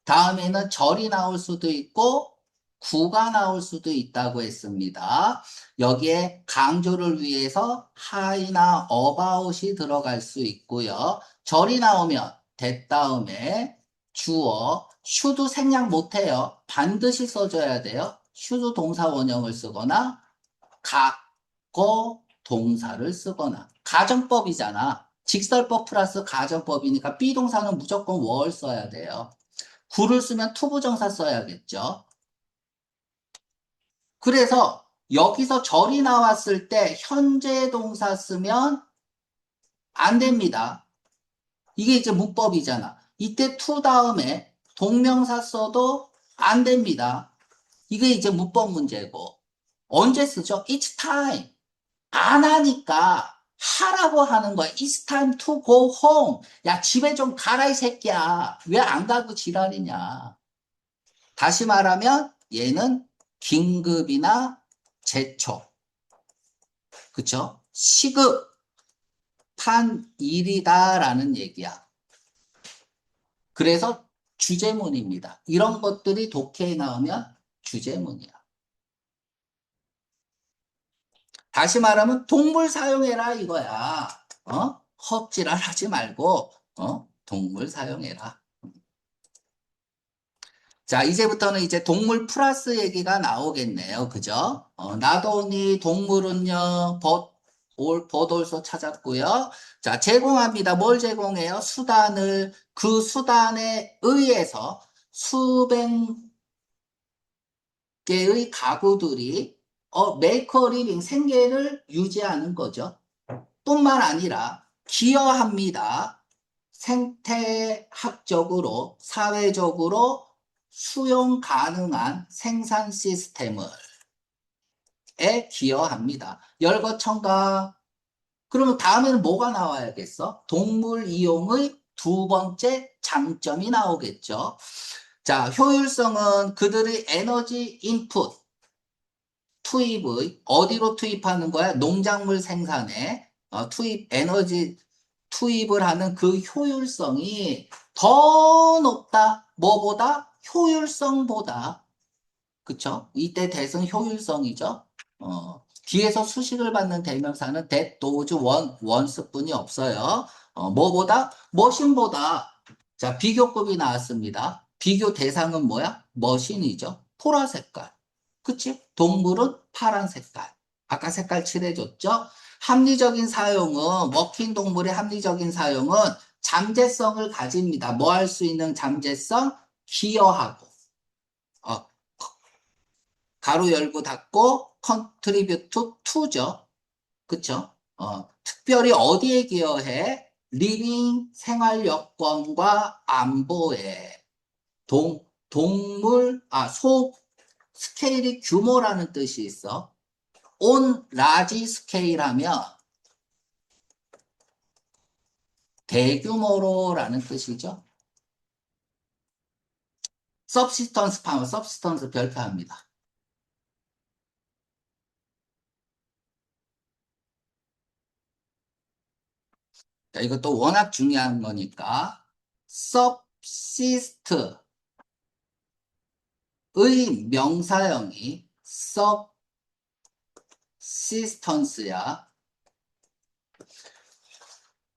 A: 다음에는 절이 나올 수도 있고 구가 나올 수도 있다고 했습니다. 여기에 강조를 위해서 high나 about이 들어갈 수 있고요. 절이 나오면 that 다음에 주어 should 생략 못해요. 반드시 써줘야 돼요. should 동사 원형을 쓰거나 각거 동사를 쓰거나 가정법이잖아. 직설법 플러스 가정법이니까 비동사는 무조건 월 써야 돼요. 구를 쓰면 투부정사 써야겠죠. 그래서 여기서 절이 나왔을 때 현재 동사 쓰면 안 됩니다. 이게 이제 문법이잖아. 이때 to 다음에 동명사 써도 안 됩니다. 이게 이제 문법 문제고. 언제 쓰죠? It's time. 안 하니까 하라고 하는 거야. It's time to go home. 야, 집에 좀 가라, 이 새끼야. 왜 안 가고 지랄이냐. 다시 말하면 얘는 긴급이나 제초. 그쵸? 시급한 일이다라는 얘기야. 그래서 주제문입니다. 이런 것들이 독해에 나오면 주제문이야. 다시 말하면 동물 사용해라 이거야. 헛질할 하지 말고 동물 사용해라. 자, 이제부터는 이제 동물 플러스 얘기가 나오겠네요. 그죠? 나도니 동물은요, 버돌소 찾았고요. 자, 제공합니다. 뭘 제공해요? 수단을, 그 수단에 의해서 수백 개의 가구들이, make a living, 생계를 유지하는 거죠. 뿐만 아니라 기여합니다. 생태학적으로, 사회적으로 수용 가능한 생산 시스템을 기여합니다. 열거첨가. 그러면 다음에는 뭐가 나와야겠어? 동물 이용의 두 번째 장점이 나오겠죠. 자, 효율성은 그들의 에너지 인풋, 투입의, 어디로 투입하는 거야? 농작물 생산에 에너지 투입을 하는 그 효율성이 더 높다. 뭐보다? 효율성보다. 그쵸? 이때 대승 효율성이죠. 뒤에서 수식을 받는 대명사는 that, those, once뿐이 없어요. 뭐보다? 머신보다. 자, 비교급이 나왔습니다. 비교 대상은 뭐야? 머신이죠. 보라 색깔. 그치? 동물은 파란 색깔. 아까 색깔 칠해줬죠? 합리적인 사용은, 먹힌 동물의 합리적인 사용은 잠재성을 가집니다. 뭐 할 수 있는 잠재성? 기여하고, 어, 가로 열고 닫고, contribute to죠. 그쵸? 특별히 어디에 기여해? 리빙 생활 여건과 안보에. 소 스케일이 규모라는 뜻이 있어. on large scale 하면 대규모로라는 뜻이죠. subsistence 파면 subsistence 별표합니다. 자, 이것도 워낙 중요한 거니까 subsist의 명사형이 subsistence야.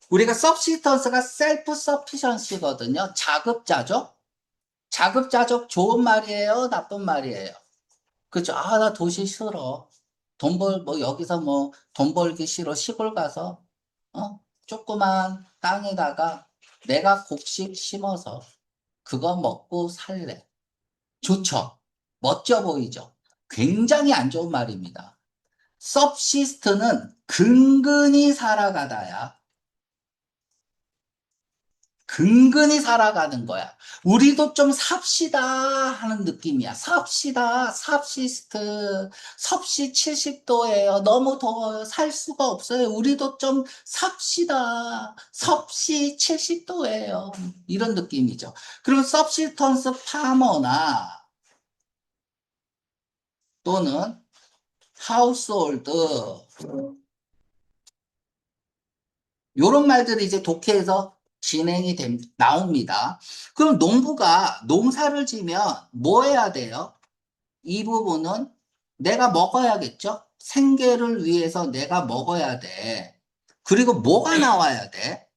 A: 우리가 subsistence가 self-sufficiency거든요. 자급자족. 자급자족 좋은 말이에요? 나쁜 말이에요? 그죠? 아, 나 도시 싫어. 뭐, 여기서 뭐, 돈 벌기 싫어. 시골 가서, 조그만 땅에다가 내가 곡식 심어서 그거 먹고 살래. 좋죠? 멋져 보이죠? 굉장히 안 좋은 말입니다. subsist는 근근히 살아가다야. 근근히 살아가는 거야. 우리도 좀 삽시다 하는 느낌이야. 삽시다, 삽시스트. 섭씨 70도예요. 너무 더워요. 살 수가 없어요. 우리도 좀 삽시다. 섭씨 70도예요. 이런 느낌이죠. 그럼 서브시턴스 파머나 또는 하우스홀드 요런 말들이 이제 독해에서 나옵니다. 그럼 농부가 농사를 지면 뭐 해야 돼요? 이 부분은 내가 먹어야겠죠? 생계를 위해서 내가 먹어야 돼. 그리고 뭐가 나와야 돼?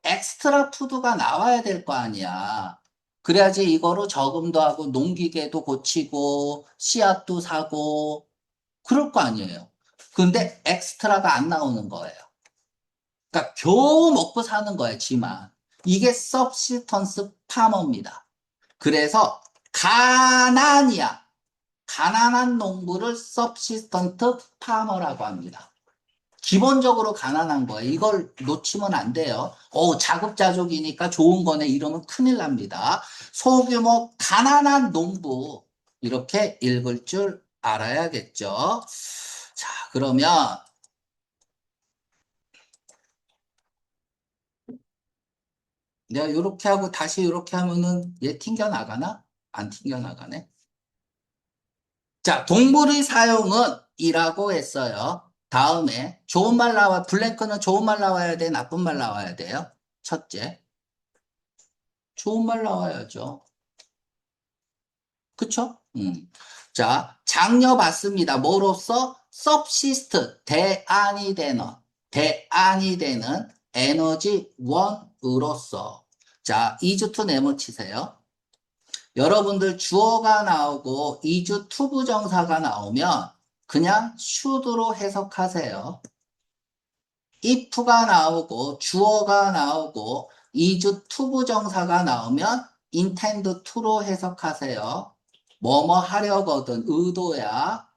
A: 엑스트라 푸드가 나와야 될 거 아니야. 그래야지 이거로 저금도 하고 농기계도 고치고 씨앗도 사고 그럴 거 아니에요. 근데 엑스트라가 안 나오는 거예요. 그러니까 겨우 먹고 사는 거야, 지만. 이게 subsistence 파머입니다. 그래서 가난이야. 가난한 농부를 subsistent farmer라고 합니다. 기본적으로 가난한 거예요. 이걸 놓치면 안 돼요. 자급자족이니까 좋은 거네. 이러면 큰일 납니다. 소규모 가난한 농부. 이렇게 읽을 줄 알아야겠죠. 자, 그러면 내가 이렇게 하고 다시 이렇게 하면은 얘 튕겨 나가나? 안 튕겨 나가네. 자, 동물의 사용은 이라고 했어요. 다음에 좋은 말 블랭크는 좋은 말 나와야 돼, 나쁜 말 나와야 돼요. 첫째, 좋은 말 나와야죠. 그쵸? 자, 장려 받습니다. 뭐로써? subsist, 대안이 되는 에너지 원으로서. 자, 이주투 네모 치세요. 여러분들 주어가 나오고 이주 투부정사가 나오면 그냥 should로 해석하세요. if가 나오고 주어가 나오고 이주 투부정사가 나오면 intend to로 해석하세요. 뭐뭐 하려거든 의도야.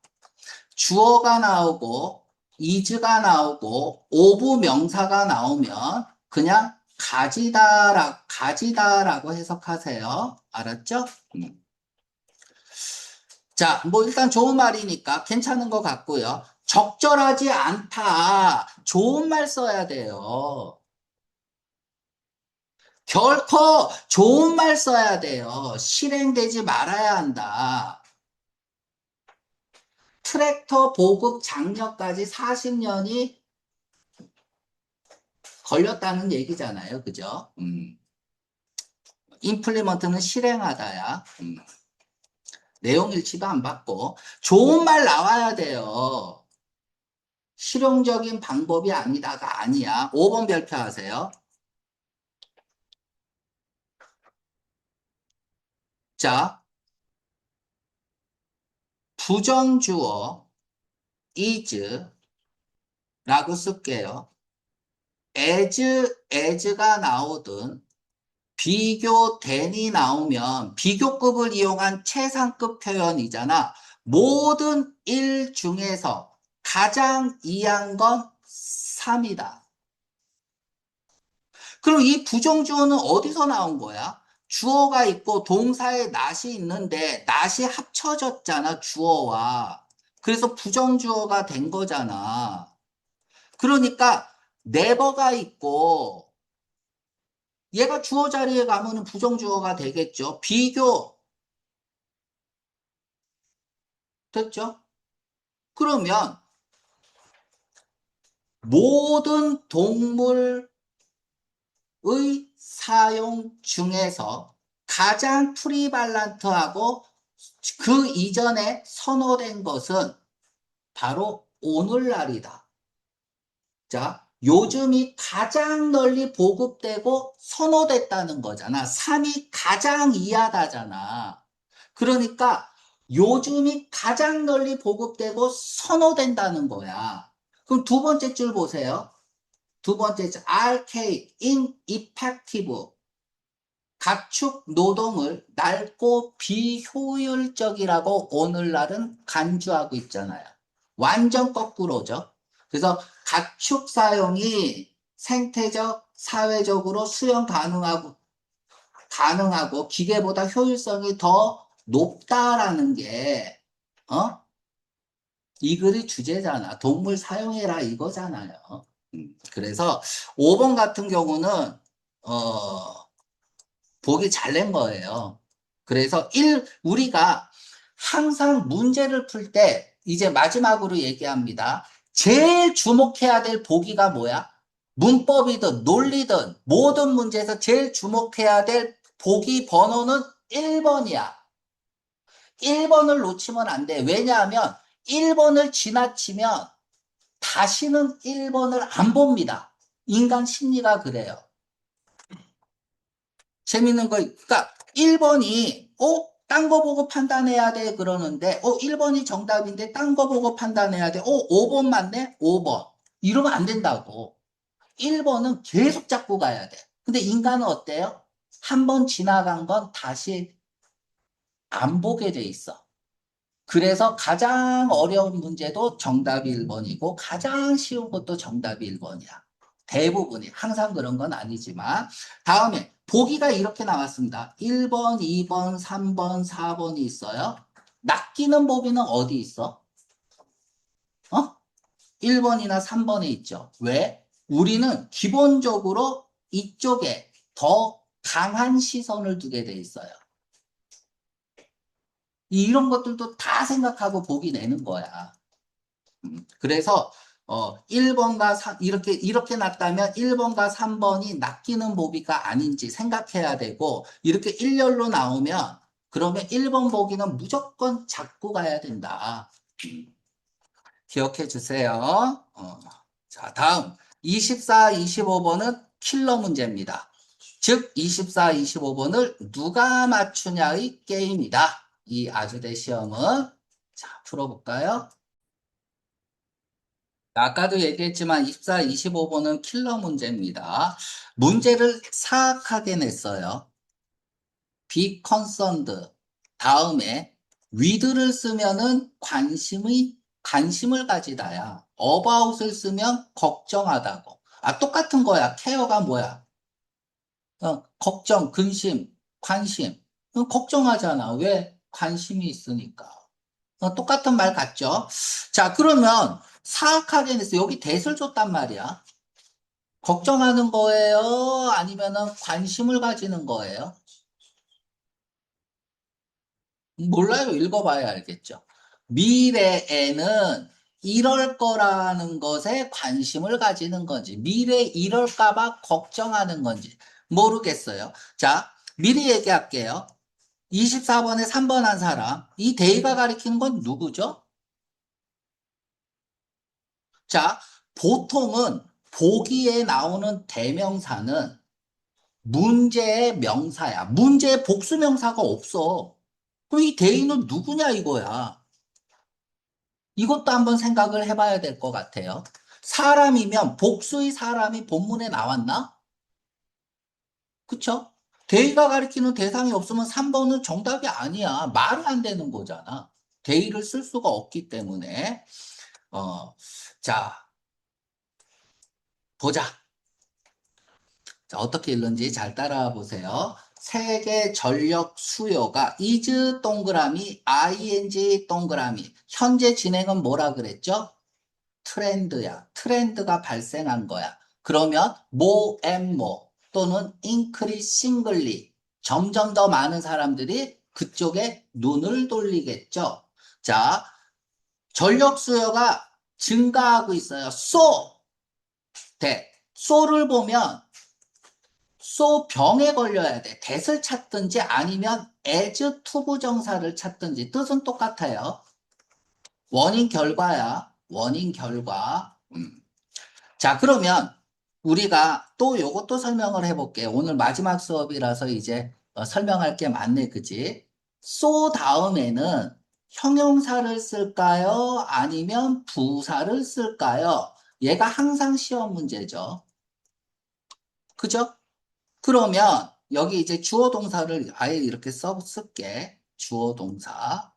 A: 주어가 나오고 is가 나오고 오브 명사가 나오면 그냥 가지다라고 해석하세요. 알았죠? 자, 뭐 일단 좋은 말이니까 괜찮은 것 같고요. 적절하지 않다. 좋은 말 써야 돼요. 결코 좋은 말 써야 돼요. 실행되지 말아야 한다. 트랙터 보급 장려까지 40년이 걸렸다는 얘기잖아요. 그죠? 임플리먼트는 실행하다야. 내용 일치도 안 받고. 좋은 말 나와야 돼요. 실용적인 방법이 아니다가 아니야. 5번 별표하세요. 자, 부정주어 is 라고 쓸게요. as가 나오든 비교 than이 나오면 비교급을 이용한 최상급 표현이잖아. 모든 일 중에서 가장 이한 건 3이다. 그럼 이 부정주어는 어디서 나온 거야? 주어가 있고 동사에 not이 있는데 not이 합쳐졌잖아, 주어와. 그래서 부정주어가 된 거잖아. 그러니까 never가 있고 얘가 주어 자리에 가면은 부정주어가 되겠죠. 비교 됐죠? 그러면 모든 동물의 사용 중에서 가장 프리발란트하고 그 이전에 선호된 것은 바로 오늘날이다. 자, 요즘이 가장 널리 보급되고 선호됐다는 거잖아. 3이 가장 이하다잖아. 그러니까 요즘이 가장 널리 보급되고 선호된다는 거야. 그럼 두 번째 줄 보세요. 두 번째 줄, RK, ineffective. 가축 노동을 낡고 비효율적이라고 오늘날은 간주하고 있잖아요. 완전 거꾸로죠. 그래서 가축 사용이 생태적, 사회적으로 수용 가능하고 기계보다 효율성이 더 높다라는 게, 어? 이 글이 주제잖아. 동물 사용해라 이거잖아요. 그래서 5번 같은 경우는, 보기 잘 낸 거예요. 그래서 우리가 항상 문제를 풀 때, 이제 마지막으로 얘기합니다. 제일 주목해야 될 보기가 뭐야? 문법이든 논리든 모든 문제에서 제일 주목해야 될 보기 번호는 1번이야. 1번을 놓치면 안 돼. 왜냐하면 1번을 지나치면 다시는 1번을 안 봅니다. 인간 심리가 그래요. 재밌는 거, 그러니까 1번이, 딴 거 보고 판단해야 돼. 그러는데, 1번이 정답인데, 딴 거 보고 판단해야 돼. 5번 맞네? 5번. 이러면 안 된다고. 1번은 계속 잡고 가야 돼. 근데 인간은 어때요? 한 번 지나간 건 다시 안 보게 돼 있어. 그래서 가장 어려운 문제도 정답이 1번이고, 가장 쉬운 것도 정답이 1번이야. 대부분이. 항상 그런 건 아니지만. 다음에, 보기가 이렇게 나왔습니다. 1번, 2번, 3번, 4번이 있어요. 낚이는 보기는 어디 있어? 1번이나 3번에 있죠. 왜? 우리는 기본적으로 이쪽에 더 강한 시선을 두게 돼 있어요. 이런 것들도 다 생각하고 보기 내는 거야. 그래서 1번과 3, 이렇게 났다면 1번과 3번이 낚이는 보기가 아닌지 생각해야 되고 이렇게 일렬로 나오면 그러면 1번 보기는 무조건 잡고 가야 된다. 기억해 주세요. 자, 다음 24, 25번은 킬러 문제입니다. 즉 24, 25번을 누가 맞추냐의 게임이다. 이 아주대 시험은 자, 풀어볼까요? 아까도 얘기했지만 24, 25번은 킬러 문제입니다. 문제를 사악하게 냈어요. be concerned. 다음에 with를 쓰면은 관심을 가지다야. about을 쓰면 걱정하다고. 똑같은 거야. care가 뭐야? 걱정, 근심, 관심. 걱정하잖아. 왜? 관심이 있으니까. 똑같은 말 같죠? 자, 그러면 사악하게 냈어. 여기 대을 줬단 말이야. 걱정하는 거예요? 아니면은 관심을 가지는 거예요? 몰라요. 읽어봐야 알겠죠. 미래에는 이럴 거라는 것에 관심을 가지는 건지, 미래 이럴까 봐 걱정하는 건지 모르겠어요. 자, 미리 얘기할게요. 24번에 3번 한 사람. 이 데이가 가리키는 건 누구죠? 자, 보통은 보기에 나오는 대명사는 문제의 명사야. 문제의 복수명사가 없어. 그럼 이 대인은 누구냐 이거야. 이것도 한번 생각을 해봐야 될 것 같아요. 사람이면 복수의 사람이 본문에 나왔나? 그쵸? 대의가 가리키는 대상이 없으면 3번은 정답이 아니야. 말이 안 되는 거잖아. 대의를 쓸 수가 없기 때문에. 어, 자, 보자. 자, 어떻게 읽는지 잘 따라와 보세요. 세계 전력 수요가 is 동그라미 ing 동그라미 현재 진행은 뭐라 그랬죠? 트렌드야. 트렌드가 발생한 거야. 그러면 more and more 또는 increasingly 점점 더 많은 사람들이 그쪽에 눈을 돌리겠죠. 자, 전력 수요가 증가하고 있어요. so 대 so를 보면 so 병에 걸려야 돼. that을 찾든지 아니면 as 투부정사를 찾든지 뜻은 똑같아요. 원인 결과야. 원인 결과. 자, 그러면 우리가 또 요것도 설명을 해볼게. 오늘 마지막 수업이라서 이제 설명할 게 많네, 그지? so 다음에는 형용사를 쓸까요? 아니면 부사를 쓸까요? 얘가 항상 시험 문제죠. 그죠? 그러면 여기 이제 주어 동사를 아예 이렇게 쓸게. 주어 동사.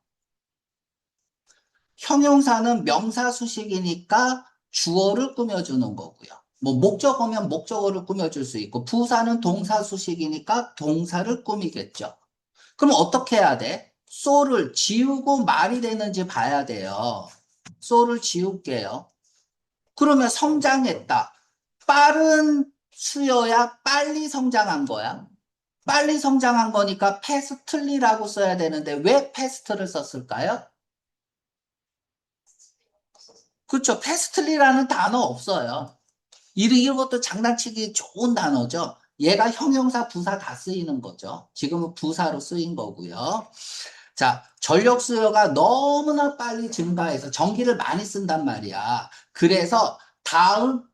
A: 형용사는 명사 수식이니까 주어를 꾸며주는 거고요. 뭐 목적어면 목적어를 꾸며줄 수 있고 부사는 동사 수식이니까 동사를 꾸미겠죠. 그럼 어떻게 해야 돼? so를 지우고 말이 되는지 봐야 돼요. so를 지울게요. 그러면 성장했다. 빠른 수요야 빨리 성장한 거야? 빨리 성장한 거니까 패스트리라고 써야 되는데 왜 패스트를 썼을까요? 그렇죠. 패스트리라는 단어 없어요. 이것도 장난치기 좋은 단어죠. 얘가 형용사, 부사 다 쓰이는 거죠. 지금은 부사로 쓰인 거고요. 자, 전력 수요가 너무나 빨리 증가해서 전기를 많이 쓴단 말이야. 그래서 다음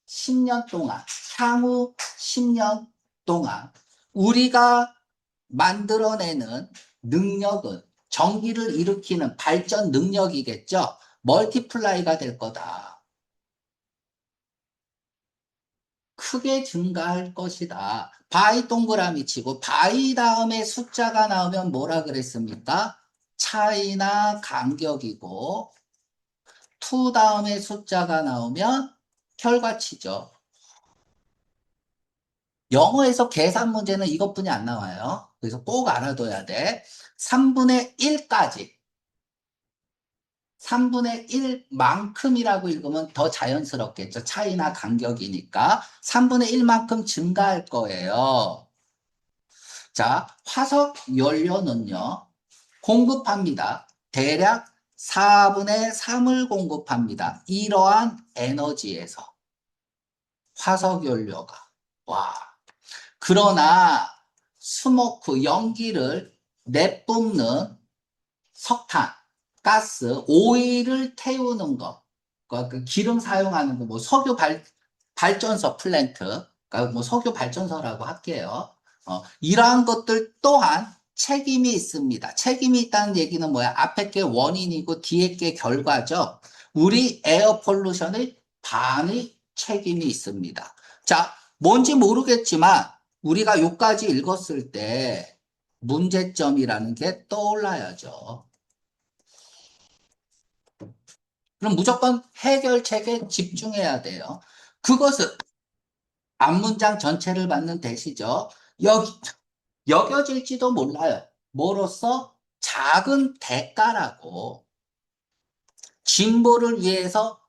A: 10년 동안, 향후 10년 동안 우리가 만들어내는 능력은 전기를 일으키는 발전 능력이겠죠. 멀티플라이가 될 거다. 크게 증가할 것이다. 바이 동그라미 치고 바이 다음에 숫자가 나오면 뭐라 그랬습니까? 차이나 간격이고 투 다음에 숫자가 나오면 결과치죠. 영어에서 계산 문제는 이것뿐이 안 나와요. 그래서 꼭 알아둬야 돼. 3분의 1까지. 3분의 1만큼이라고 읽으면 더 자연스럽겠죠. 차이나 간격이니까. 3분의 1만큼 증가할 거예요. 자, 화석 연료는요, 공급합니다. 대략 4분의 3을 공급합니다. 이러한 에너지에서. 화석 연료가. 와. 그러나, 스모크, 연기를 내뿜는 석탄, 가스, 오일을 태우는 거, 그러니까 그 기름 사용하는 거, 뭐 발전소 플랜트, 그러니까 뭐 석유 발전소라고 할게요. 이러한 것들 또한 책임이 있습니다. 책임이 있다는 얘기는 뭐야? 앞에 게 원인이고 뒤에 게 결과죠. 우리 에어 폴루션의 반의 책임이 있습니다. 자, 뭔지 모르겠지만 우리가 요까지 읽었을 때 문제점이라는 게 떠올라야죠. 그럼 무조건 해결책에 집중해야 돼요. 그것은 앞문장 전체를 받는 대시죠. 여겨질지도 몰라요. 뭐로써? 작은 대가라고. 진보를 위해서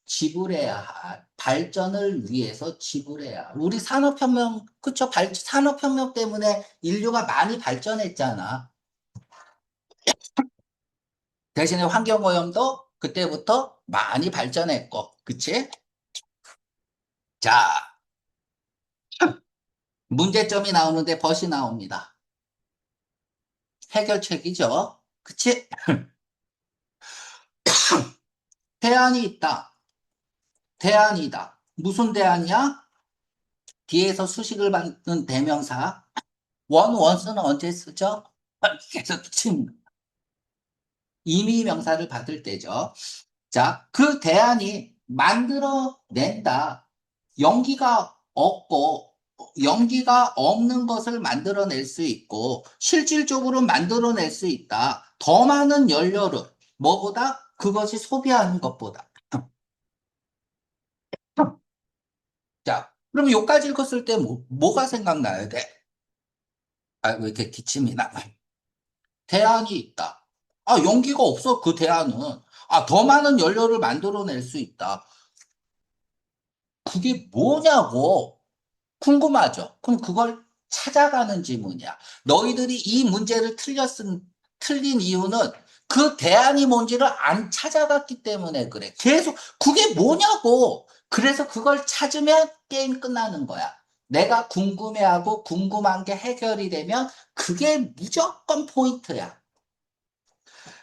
A: 지불해야 할, 발전을 위해서 지불해야 할. 우리 산업혁명, 그쵸? 산업혁명 때문에 인류가 많이 발전했잖아. 대신에 환경오염도 그때부터 많이 발전했고, 그치? 자, 문제점이 나오는데 벗이 나옵니다. 해결책이죠. 그치? 대안이 있다. 대안이다. 무슨 대안이야? 뒤에서 수식을 받는 대명사. 원스는 언제 쓰죠? 계속 침. 임의 명사를 받을 때죠. 자, 그 대안이 만들어낸다. 연기가 없고, 연기가 없는 것을 만들어낼 수 있고, 실질적으로 만들어낼 수 있다. 더 많은 연료를, 뭐보다? 그것이 소비하는 것보다. 자, 그럼 요까지 읽었을 때 뭐가 생각나야 돼? 아, 왜 이렇게 기침이 나? 대안이 있다. 아, 연기가 없어, 그 대안은. 아, 더 많은 연료를 만들어낼 수 있다. 그게 뭐냐고 궁금하죠? 그럼 그걸 찾아가는 질문이야. 너희들이 이 문제를 틀린 이유는 그 대안이 뭔지를 안 찾아갔기 때문에 그래. 계속, 그게 뭐냐고. 그래서 그걸 찾으면 게임 끝나는 거야. 내가 궁금해하고 궁금한 게 해결이 되면 그게 무조건 포인트야.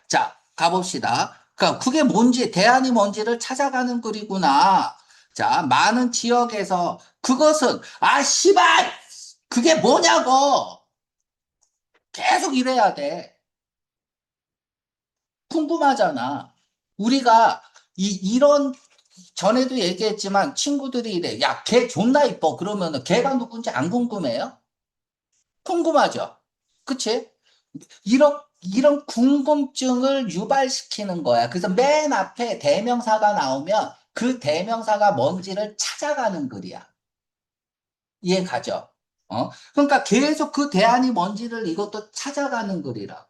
A: 자, 가봅시다. 그러니까 그게 뭔지, 대안이 뭔지를 찾아가는 글이구나. 자, 많은 지역에서 그것은, 아, 씨발! 그게 뭐냐고! 계속 이래야 돼. 궁금하잖아. 우리가 이런, 전에도 얘기했지만 친구들이 이래. 야, 걔 존나 이뻐. 그러면은 걔가 누군지 안 궁금해요? 궁금하죠? 그치? 이런 궁금증을 유발시키는 거야. 그래서 맨 앞에 대명사가 나오면 그 대명사가 뭔지를 찾아가는 글이야. 이해 가죠? 그러니까 계속 그 대안이 뭔지를 이것도 찾아가는 글이라.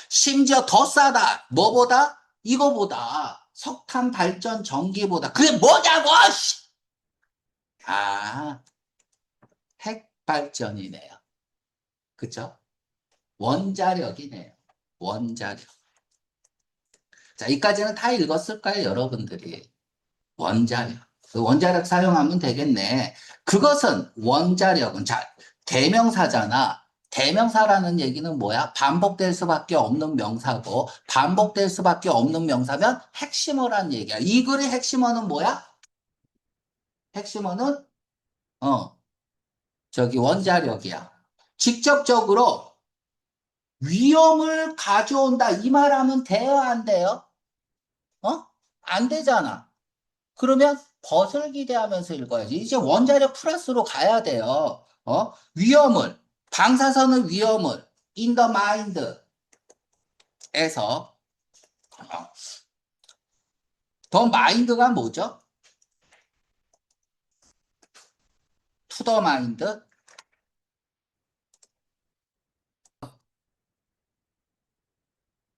A: 심지어 더 싸다. 뭐보다? 이거보다. 석탄 발전 전기보다. 그게 뭐냐고! 씨! 아, 핵 발전이네요. 그쵸? 원자력이네요. 원자력. 자, 이까지는 다 읽었을까요, 여러분들이? 원자력. 그 원자력 사용하면 되겠네. 그것은 원자력은 자, 대명사잖아. 대명사라는 얘기는 뭐야? 반복될 수밖에 없는 명사고 반복될 수밖에 없는 명사면 핵심어란 얘기야. 이 글의 핵심어는 뭐야? 핵심어는 어, 저기 원자력이야. 직접적으로 위험을 가져온다 이 말하면 돼요, 안 돼요? 안 되잖아. 그러면 벗을 기대하면서 읽어야지. 이제 원자력 플러스로 가야 돼요. 위험을, 방사선의 위험을, in the mind에서, 더 마인드가 뭐죠? to the mind.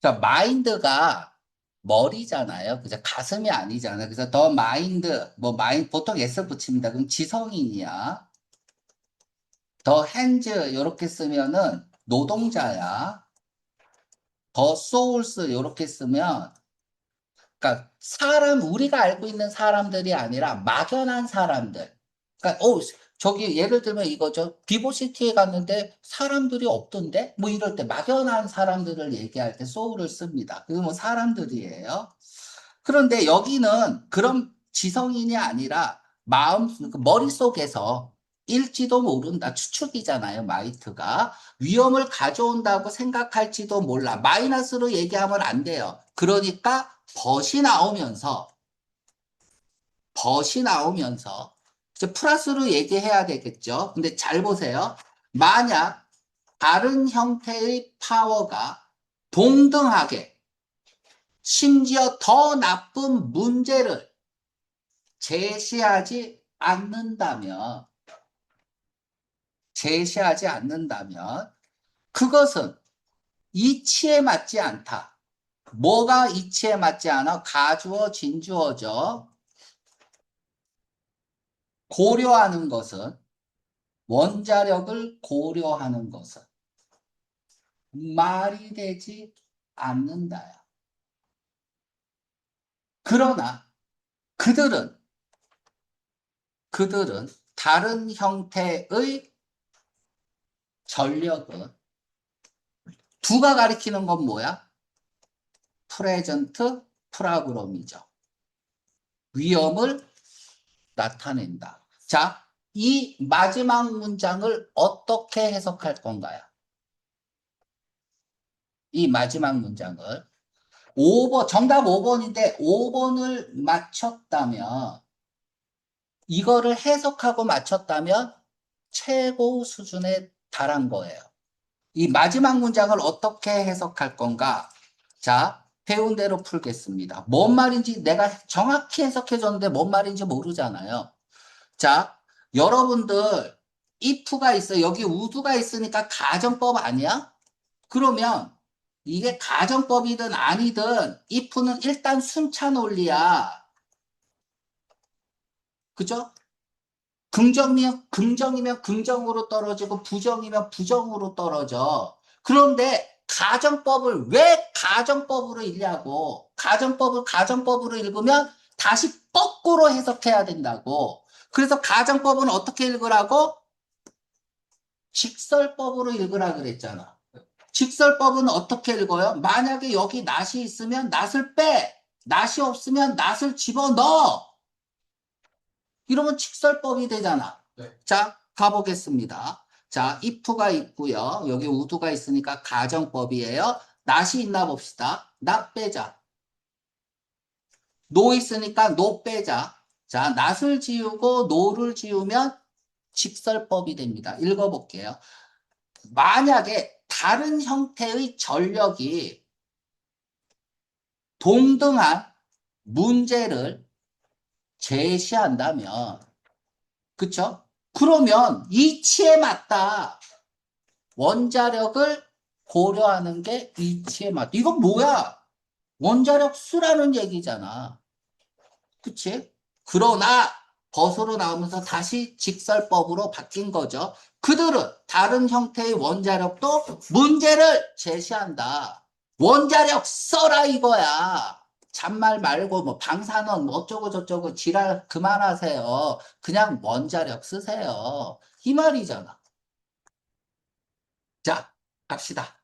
A: 자, 마인드가 머리잖아요. 그죠? 가슴이 아니잖아요. 그래서 더 마인드, 뭐 마인, 보통 S 붙입니다. 그럼 지성인이야. 더 핸즈, 이렇게 쓰면은 노동자야. 더 소울스, 이렇게 쓰면 그러니까 사람 우리가 알고 있는 사람들이 아니라 막연한 사람들. 그러니까 저기 예를 들면 이거죠. 비보시티에 갔는데 사람들이 없던데 뭐 이럴 때 막연한 사람들을 얘기할 때 소울을 씁니다. 그게 뭐 사람들이에요. 그런데 여기는 그런 지성인이 아니라 그 머릿속에서 일지도 모른다. 추측이잖아요, 마이트가. 위험을 가져온다고 생각할지도 몰라. 마이너스로 얘기하면 안 돼요. 그러니까 벗이 나오면서, 이제 플러스로 얘기해야 되겠죠. 근데 잘 보세요. 만약 다른 형태의 파워가 동등하게, 심지어 더 나쁜 문제를 제시하지 않는다면, 제시하지 않는다면, 그것은 이치에 맞지 않다. 뭐가 이치에 맞지 않아? 가주어, 진주어죠. 고려하는 것은, 원자력을 고려하는 것은 말이 되지 않는다요. 그러나 그들은, 그들은 다른 형태의 전력은 두가 가리키는 건 뭐야? 프레젠트 프라그럼이죠. 위험을 나타낸다. 자, 이 마지막 문장을 어떻게 해석할 건가요? 이 마지막 문장을. 5번, 정답 5번인데 5번을 맞췄다면, 이거를 해석하고 맞췄다면 최고 수준에 달한 거예요. 이 마지막 문장을 어떻게 해석할 건가? 자, 배운 대로 풀겠습니다. 뭔 말인지 내가 정확히 해석해 줬는데 뭔 말인지 모르잖아요. 자, 여러분들 if가 있어. 여기 우두가 있으니까 가정법 아니야? 그러면 이게 가정법이든 아니든 if는 일단 순차 논리야. 그죠? 긍정이면 긍정으로 떨어지고 부정이면 부정으로 떨어져. 그런데 가정법을 왜 가정법으로 읽냐고. 가정법을 가정법으로 읽으면 다시 거꾸로 해석해야 된다고. 그래서 가정법은 어떻게 읽으라고? 직설법으로 읽으라 그랬잖아. 직설법은 어떻게 읽어요? 만약에 여기 낫이 있으면 낫을 빼. 낫이 없으면 낫을 집어넣어. 이러면 직설법이 되잖아. 네. 자, 가보겠습니다. 자, if가 있고요. 여기 우두가 있으니까 가정법이에요. 낫이 있나 봅시다. 낫 빼자. 노 있으니까 노 빼자. 자, 낫을 지우고 노를 지우면 직설법이 됩니다. 읽어볼게요. 만약에 다른 형태의 전력이 동등한 문제를 제시한다면, 그쵸? 그러면 이치에 맞다. 원자력을 고려하는 게 이치에 맞다. 이건 뭐야? 원자력 수라는 얘기잖아. 그치? 그러나 벗으로 나오면서 다시 직설법으로 바뀐 거죠. 그들은 다른 형태의 원자력도 문제를 제시한다. 원자력 써라 이거야. 잔말 말고 뭐 방사능 뭐 어쩌고 저쩌고 지랄 그만하세요. 그냥 원자력 쓰세요. 이 말이잖아. 자, 갑시다.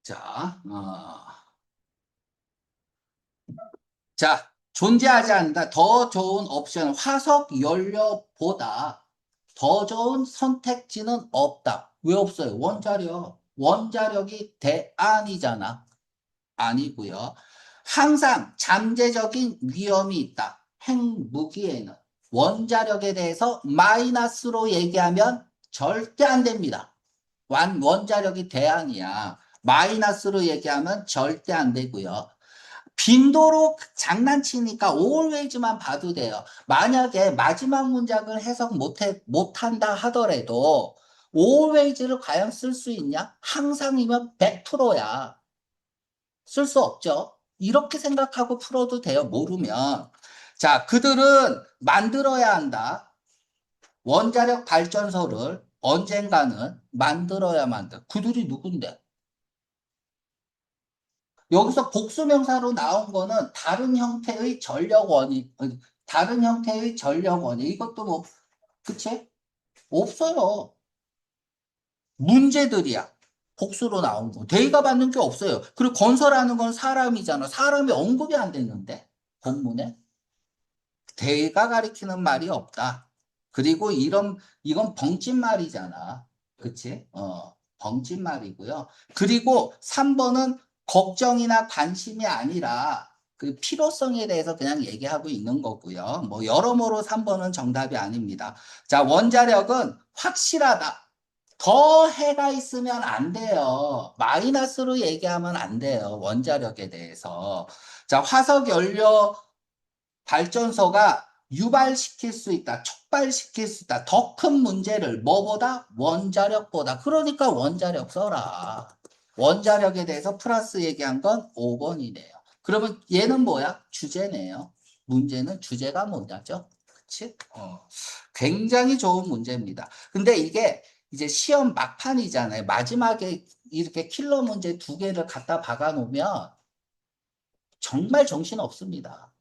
A: 자, 자, 존재하지 않는다. 더 좋은 옵션, 화석 연료보다 더 좋은 선택지는 없다. 왜 없어요? 원자력. 원자력이 대안이잖아. 아니고요. 항상 잠재적인 위험이 있다. 핵무기에는. 원자력에 대해서 마이너스로 얘기하면 절대 안 됩니다. 원자력이 대안이야. 마이너스로 얘기하면 절대 안 되고요. 빈도로 장난치니까 always만 봐도 돼요. 만약에 마지막 문장을 해석 못한다 하더라도 always를 과연 쓸 수 있냐? 항상이면 100%야. 쓸 수 없죠. 이렇게 생각하고 풀어도 돼요. 모르면. 자, 그들은 만들어야 한다. 원자력 발전소를 언젠가는 만들어야만 돼. 그들이 누군데? 여기서 복수명사로 나온 거는 다른 형태의 전력원이, 다른 형태의 전력원이, 이것도 뭐, 그치? 없어요. 문제들이야. 복수로 나온 거. 대의가 받는 게 없어요. 그리고 건설하는 건 사람이잖아. 사람이 언급이 안 됐는데, 본문에. 대의가 가리키는 말이 없다. 그리고 이건 벙찐말이잖아. 그치? 벙찐말이고요. 그리고 3번은 걱정이나 관심이 아니라 그 필요성에 대해서 그냥 얘기하고 있는 거고요. 뭐 여러모로 3번은 정답이 아닙니다. 자, 원자력은 확실하다. 더 해가 있으면 안 돼요. 마이너스로 얘기하면 안 돼요. 원자력에 대해서. 자, 화석 연료 발전소가 유발시킬 수 있다, 촉발시킬 수 있다. 더 큰 문제를 뭐보다? 원자력보다. 그러니까 원자력 써라. 원자력에 대해서 플러스 얘기한 건 5번이네요. 그러면 얘는 뭐야? 주제네요. 문제는 주제가 뭐냐죠? 그치? 굉장히 좋은 문제입니다. 근데 이게 이제 시험 막판이잖아요. 마지막에 이렇게 킬러 문제 두 개를 갖다 박아 놓으면 정말 정신 없습니다.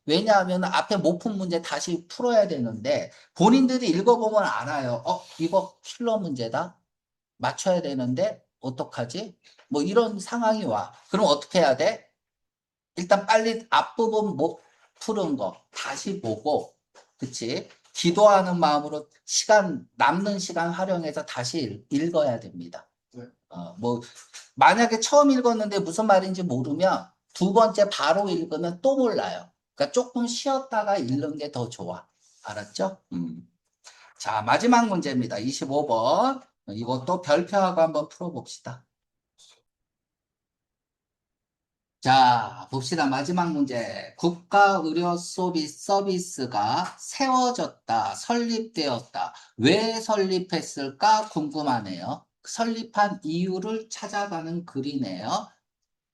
A: 왜냐하면 앞에 못 푼 문제 다시 풀어야 되는데 본인들이 읽어보면 알아요. 이거 킬러 문제다. 맞춰야 되는데 어떡하지? 뭐 이런 상황이 와. 그럼 어떻게 해야 돼? 일단 빨리 앞부분 못 푸른 거 다시 보고, 그치? 기도하는 마음으로 남는 시간 활용해서 다시 읽어야 됩니다.
B: 네.
A: 뭐, 만약에 처음 읽었는데 무슨 말인지 모르면 두 번째 바로 읽으면 또 몰라요. 그러니까 조금 쉬었다가 읽는 게 더 좋아. 알았죠? 자, 마지막 문제입니다. 25번. 이것도 별표하고 한번 풀어봅시다. 자, 봅시다. 마지막 문제. 국가의료서비스가 세워졌다, 설립되었다. 왜 설립했을까 궁금하네요. 설립한 이유를 찾아가는 글이네요.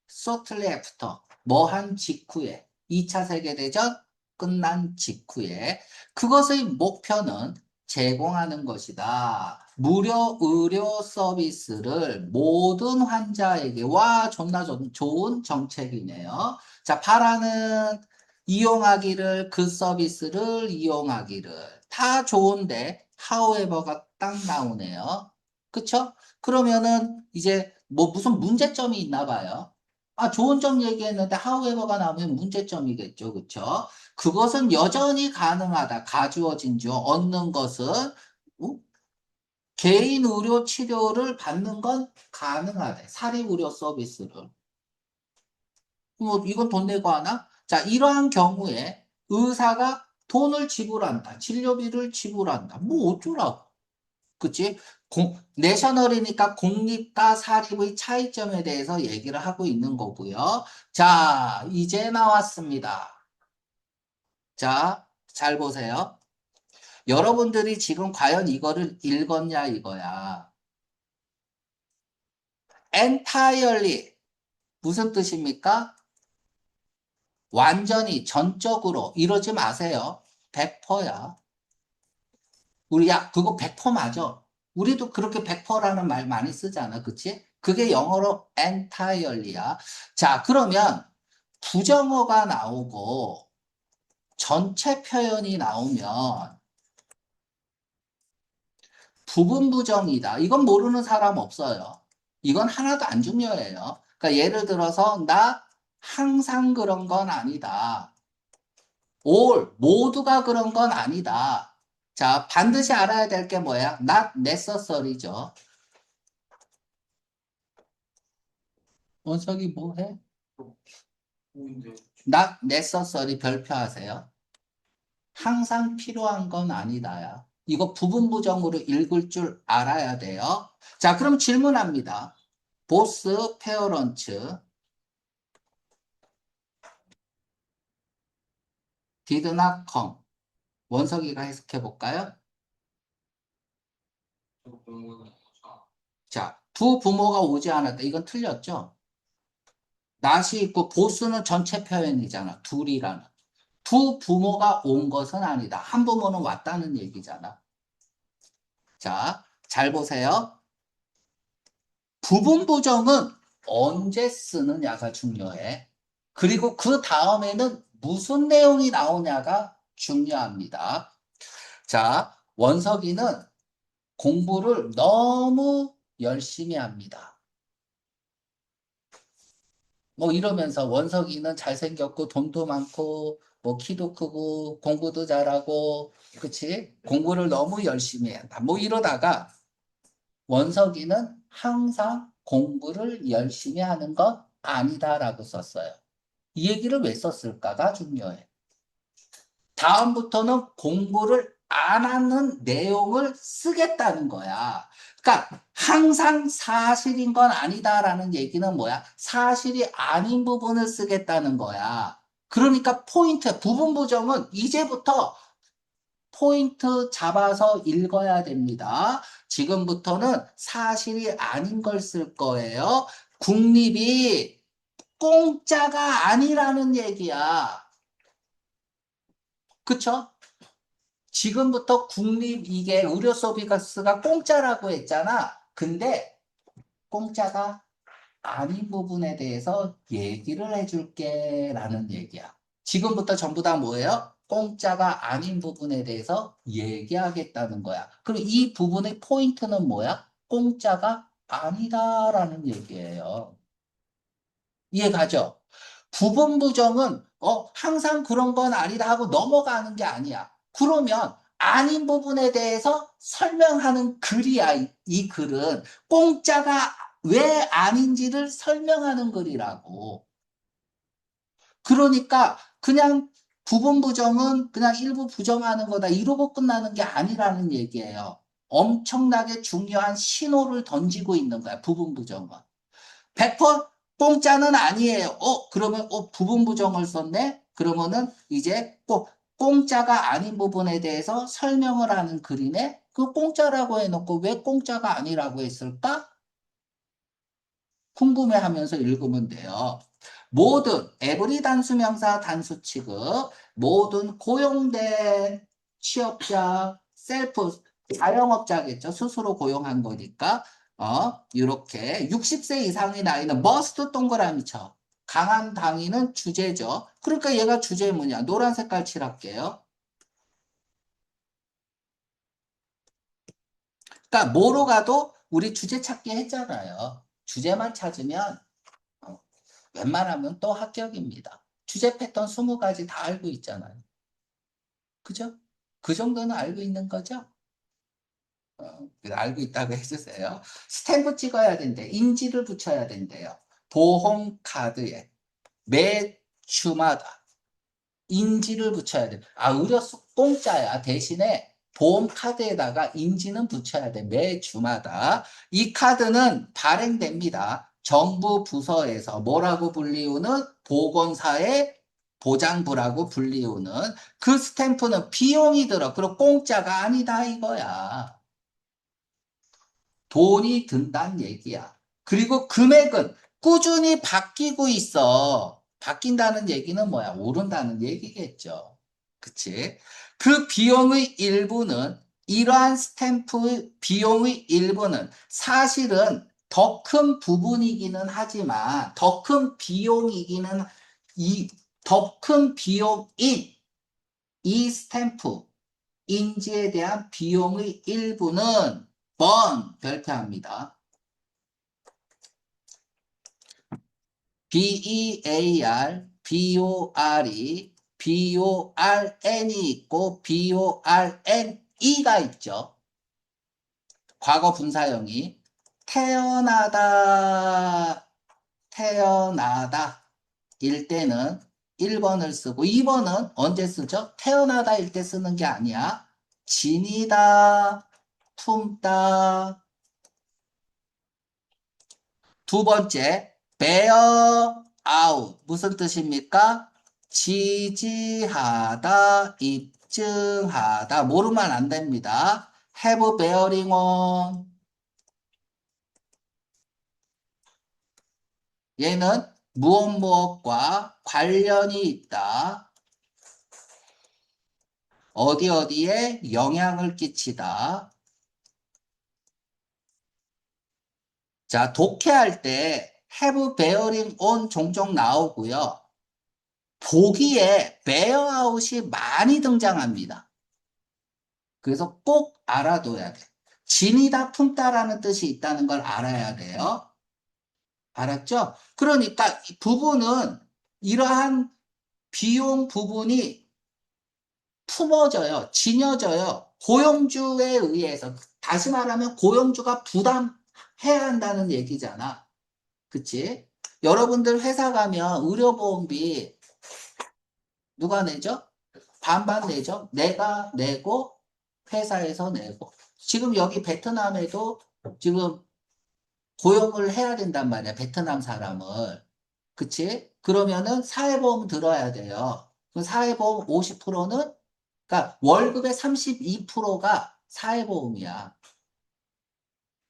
A: shortly after, 뭐 한 직후에, 2차 세계대전 끝난 직후에, 그것의 목표는 제공하는 것이다. 무료 의료 서비스를 모든 환자에게, 와, 존나 좋은 정책이네요. 자, 바라는 이용하기를, 그 서비스를 이용하기를. 다 좋은데, however가 딱 나오네요. 그쵸? 그러면은 이제 뭐 무슨 문제점이 있나 봐요. 좋은 점 얘기했는데 however가 나오면 문제점이겠죠. 그쵸? 그것은 여전히 가능하다. 가주어진 주 얻는 것은 어? 개인 의료 치료를 받는 건 가능하대. 사립 의료 서비스를. 뭐 이건 돈 내고 하나? 자, 이러한 경우에 의사가 돈을 지불한다. 진료비를 지불한다. 뭐 어쩌라고. 그치? 내셔널이니까 공립과 사립의 차이점에 대해서 얘기를 하고 있는 거고요. 자, 이제 나왔습니다. 자, 잘 보세요. 여러분들이 지금 과연 이거를 읽었냐 이거야. entirely 무슨 뜻입니까? 완전히 전적으로 이러지 마세요. 100%야. 야, 그거 100% 맞아. 우리도 그렇게 100%라는 말 많이 쓰잖아. 그치? 그게 영어로 entirely야. 자, 그러면 부정어가 나오고 전체 표현이 나오면 부분 부정이다. 이건 모르는 사람 없어요. 이건 하나도 안 중요해요. 그러니까 예를 들어서 나 항상 그런 건 아니다. 모두가 그런 건 아니다. 자, 반드시 알아야 될 게 뭐야? not necessary죠. 원석이 뭐 해?
B: 보이는데.
A: not necessary 별표하세요. 항상 필요한 건 아니다야. 이거 부분 부정으로 읽을 줄 알아야 돼요. 자, 그럼 질문합니다. 보스 페어런츠 did not come. 원석이가 해석해 볼까요? 자, 두 부모가 오지 않았다. 이건 틀렸죠? not이 있고 보스는 전체 표현이잖아. 둘이라는. 두 부모가 온 것은 아니다. 한 부모는 왔다는 얘기잖아. 자, 잘 보세요. 부분 부정은 언제 쓰느냐가 중요해. 그리고 그 다음에는 무슨 내용이 나오냐가 중요합니다. 자, 원석이는 공부를 너무 열심히 합니다. 뭐 이러면서 원석이는 잘생겼고 돈도 많고 뭐 키도 크고 공부도 잘하고 그치? 공부를 너무 열심히 한다. 뭐 이러다가 원석이는 항상 공부를 열심히 하는 건 아니다라고 썼어요. 이 얘기를 왜 썼을까가 중요해. 다음부터는 공부를 안 하는 내용을 쓰겠다는 거야. 그러니까 항상 사실인 건 아니다라는 얘기는 뭐야? 사실이 아닌 부분을 쓰겠다는 거야. 그러니까 포인트, 부분 부정은 이제부터 포인트 잡아서 읽어야 됩니다. 지금부터는 사실이 아닌 걸 쓸 거예요. 국립이 공짜가 아니라는 얘기야. 그쵸? 지금부터 국립 이게 의료 서비스가 공짜라고 했잖아. 근데 공짜가 아닌 부분에 대해서 얘기를 해줄게 라는 얘기야. 지금부터 전부 다 뭐예요? 공짜가 아닌 부분에 대해서 얘기하겠다는 거야. 그럼 이 부분의 포인트는 뭐야? 공짜가 아니다라는 얘기예요. 이해가죠? 부분 부정은 항상 그런 건 아니다 하고 넘어가는 게 아니야. 그러면 아닌 부분에 대해서 설명하는 글이야. 이 글은 공짜가 왜 아닌지를 설명하는 글이라고. 그러니까 그냥 부분 부정은 그냥 일부 부정하는 거다 이러고 끝나는 게 아니라는 얘기예요. 엄청나게 중요한 신호를 던지고 있는 거야. 부분 부정은. 100% 공짜는 아니에요. 그러면 부분 부정을 썼네? 그러면은 이제 꼭 공짜가 아닌 부분에 대해서 설명을 하는 글이네? 그 공짜라고 해놓고 왜 공짜가 아니라고 했을까? 궁금해하면서 읽으면 돼요. 모든 에브리 단수명사 단수 취급, 모든 고용된 취업자, 셀프 자영업자겠죠. 스스로 고용한 거니까. 이렇게 60세 이상의 나이는 머스트 동그라미 쳐. 강한 당위는 주제죠. 그러니까 얘가 주제 뭐냐? 노란 색깔 칠할게요. 그러니까 뭐로 가도 우리 주제 찾기 했잖아요. 주제만 찾으면 어, 웬만하면 또 합격입니다. 주제 패턴 20가지 다 알고 있잖아요. 그죠? 그 정도는 알고 있는 거죠? 알고 있다고 해주세요. 스탬프 찍어야 된대. 인지를 붙여야 된대요. 보험카드에 매 주마다 인지를 붙여야 돼. 의료수 공짜야. 대신에 보험카드에다가 인지는 붙여야 돼. 매 주마다. 이 카드는 발행됩니다. 정부 부서에서 뭐라고 불리우는 보건사의 보장부라고 불리우는 그 스탬프는 비용이 들어. 그리고 공짜가 아니다 이거야. 돈이 든다는 얘기야. 그리고 금액은 꾸준히 바뀌고 있어. 바뀐다는 얘기는 뭐야? 오른다는 얘기겠죠. 그치? 그 비용의 일부는, 이러한 스탬프 비용의 일부는 사실은 더 큰 부분이기는 하지만, 더 큰 비용이기는, 더 큰 비용인 이 스탬프, 인지에 대한 비용의 일부는 별표합니다. BEAR, BORE, BORN이 있고 BORNE가 있죠. 과거 분사형이 태어나다, 태어나다 일 때는 1번을 쓰고 2번은 언제 쓰죠? 태어나다일 때 쓰는 게 아니야. 지니다, 품다. 두 번째, bear out. 무슨 뜻입니까? 지지하다, 입증하다. 모르면 안 됩니다. have bearing on. 얘는 무엇과 관련이 있다. 어디에 영향을 끼치다. 자, 독해할 때 have bearing on 종종 나오고요. 보기에 bear out이 많이 등장합니다. 그래서 꼭 알아둬야 돼. 지니다 품다라는 뜻이 있다는 걸 알아야 돼요. 알았죠? 그러니까 이 부분은 이러한 비용 부분이 품어져요. 지녀져요. 고용주에 의해서. 다시 말하면 고용주가 부담해야 한다는 얘기잖아. 그치? 여러분들 회사 가면 의료보험비 누가 내죠? 반반 내죠? 내가 내고 회사에서 내고. 지금 여기 베트남에도 지금 고용을 해야 된단 말이야. 베트남 사람을. 그치? 그러면은 사회보험 들어야 돼요. 그 사회보험 50%는, 그러니까 월급의 32%가 사회보험이야.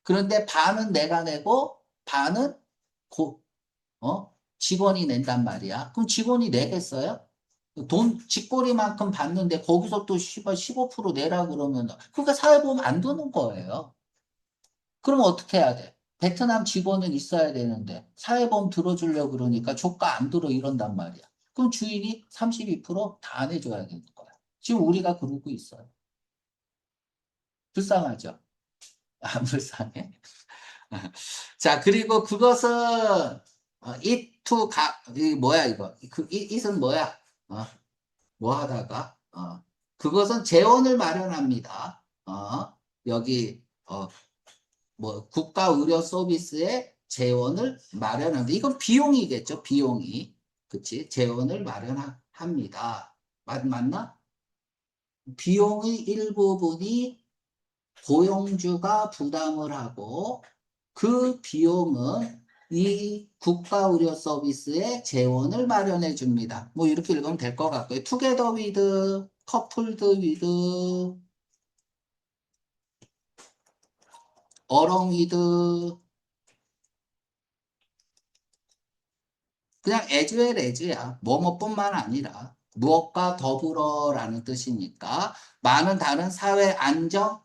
A: 그런데 반은 내가 내고 반은 직원이 낸단 말이야. 그럼 직원이 내겠어요? 돈 쥐꼬리만큼 받는데 거기서 또 15% 내라 그러면 그러니까 사회보험 안 드는 거예요. 그럼 어떻게 해야 돼? 베트남 직원은 있어야 되는데 사회보험 들어주려고 그러니까 조카 안 들어 이런단 말이야. 그럼 주인이 32%다 내줘야 되는 거야. 지금 우리가 그러고 있어요. 불쌍하죠? 안 불쌍해? 자, 그리고 그것은 it to 이 뭐야 이거? it은 뭐야? 뭐 하다가 그것은 재원을 마련합니다. 여기 뭐 국가 의료 서비스에 재원을 마련합니다. 이건 비용이겠죠. 비용이. 그치? 재원을 마련합니다. 맞나? 비용의 일부분이 고용주가 부담을 하고 그 비용은 이 국가 의료 서비스에 재원을 마련해 줍니다. 뭐 이렇게 읽으면 될 것 같고요. 투게더 위드, 커플드 위드, 어롱 위드, 그냥 as well as야. 뭐뭐뿐만 아니라 무엇과 더불어라는 뜻이니까 많은 다른 사회 안정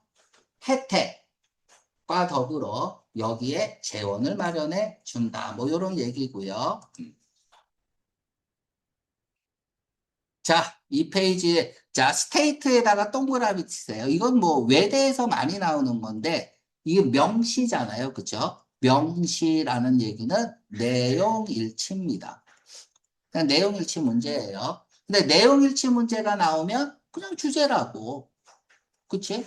A: 혜택과 더불어 여기에 재원을 마련해 준다. 뭐 이런 얘기고요. 자, 이 페이지에 자, 스테이트에다가 동그라미 치세요. 이건 뭐 외대에서 많이 나오는 건데 이게 명시잖아요. 그죠? 명시라는 얘기는 내용일치입니다. 그냥 내용일치 문제예요. 근데 내용일치 문제가 나오면 그냥 주제라고. 그치?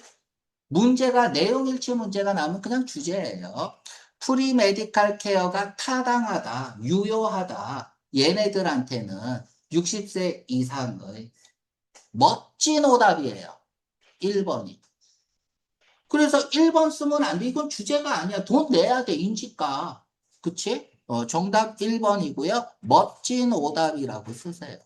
A: 문제가 내용일치 문제가 나오면 그냥 주제예요. 프리메디칼 케어가 타당하다, 유효하다. 얘네들한테는 60세 이상의 멋진 오답이에요. 1번이. 그래서 1번 쓰면 안 돼. 이건 주제가 아니야. 돈 내야 돼, 인지가. 그치? 정답 1번이고요. 멋진 오답이라고 쓰세요.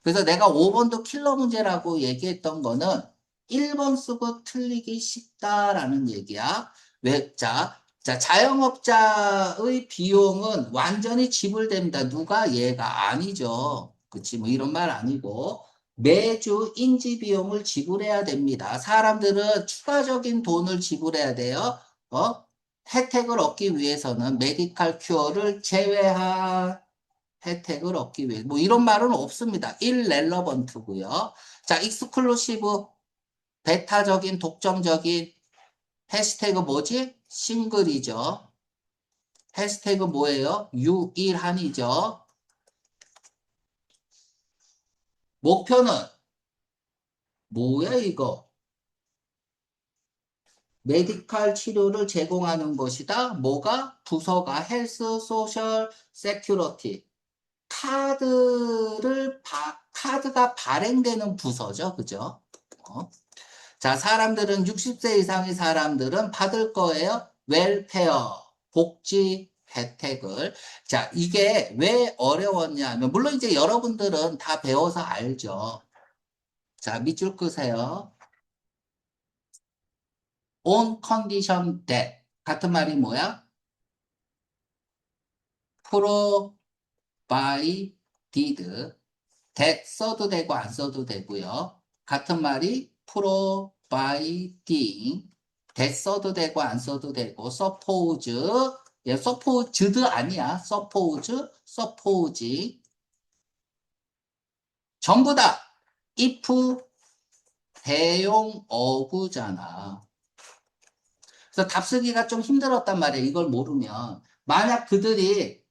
A: 그래서 내가 5번도 킬러 문제라고 얘기했던 거는 1번 쓰고 틀리기 쉽다라는 얘기야. 왜? 자, 자영업자의 비용은 완전히 지불됩니다. 누가? 얘가 아니죠. 그치? 뭐 이런 말 아니고. 매주 인지 비용을 지불해야 됩니다. 사람들은 추가적인 돈을 지불해야 돼요. 혜택을 얻기 위해서는 메디칼 큐어를 제외한 혜택을 얻기 위해 뭐 이런 말은 없습니다. irrelevant고요. 자, 익스클루시브 배타적인 독점적인 해시태그 뭐지? 싱글이죠. 해시태그 뭐예요? 유일한이죠. 목표는 뭐야 이거? 메디칼 치료를 제공하는 것이다. 뭐가? 부서가 헬스, 소셜, 세큐리티. 카드가 발행되는 부서죠. 그죠? 자, 사람들은 60세 이상의 사람들은 받을 거예요. 웰페어, 복지 혜택을. 자, 이게 왜 어려웠냐면, 물론 이제 여러분들은 다 배워서 알죠. 자, 밑줄 끄세요. on condition that. 같은 말이 뭐야? provided. that 써도 되고 안 써도 되고요. 같은 말이 providing. that 써도 되고 안 써도 되고 suppose. supposed 아니야. suppose. 전부 다 if 대용 어구잖아. 그래서 답쓰기가 좀 힘들었단 말이야. 이걸 모르면. 만약 그들이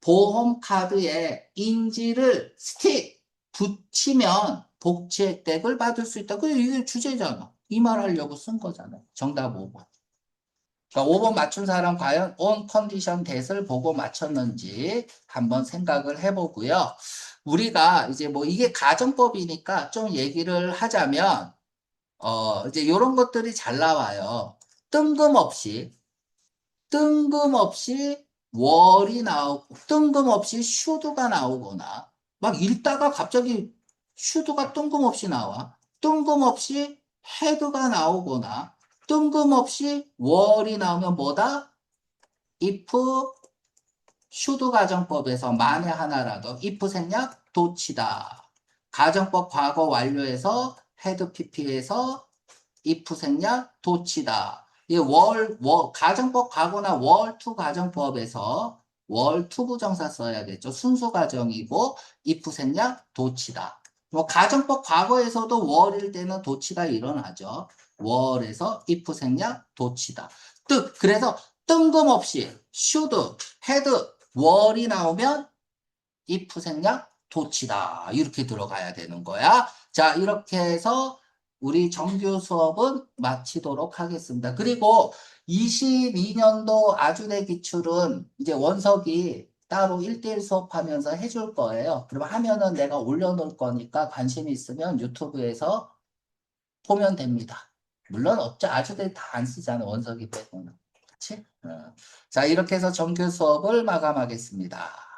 A: 보험 카드에 인지를 스틱 붙이면 복지 혜택을 받을 수 있다. 이게 주제잖아. 이 말 하려고 쓴 거잖아. 정답 5번. 그러니까 5번 맞춘 사람 과연 on condition that을 보고 맞췄는지 한번 생각을 해보고요. 우리가 이제 뭐 이게 가정법이니까 좀 얘기를 하자면 이제 이런 것들이 잘 나와요. 뜬금없이 월이 나오고 뜬금없이 슈드가 나오거나 막 읽다가 갑자기 슈드가 뜬금없이 나와. 뜬금없이 헤드가 나오거나 뜬금없이 월이 나오면 뭐다? if 슈드 가정법에서 만에 하나라도 if 생략 도치다. 가정법 과거 완료해서 헤드 PP에서 if 생략 도치다. 이 가정법 과거나 월투 가정법에서 월투 부정사 써야겠죠. 순수 가정이고 if 생략 도치다. 뭐 가정법 과거에서도 월일 때는 도치가 일어나죠. 월에서 if 생략 도치다. 그래서 뜬금없이 should, had, 월이 나오면 if 생략 토치다. 이렇게 들어가야 되는 거야. 자, 이렇게 해서 우리 정규 수업은 마치도록 하겠습니다. 그리고 22년도 아주대 기출은 이제 원석이 따로 1대1 수업하면서 해줄 거예요. 그럼 하면은 내가 올려놓을 거니까 관심 있으면 유튜브에서 보면 됩니다. 물론 없죠. 아주대 다 안 쓰잖아. 원석이 빼고는. 그치? 자, 이렇게 해서 정규 수업을 마감하겠습니다.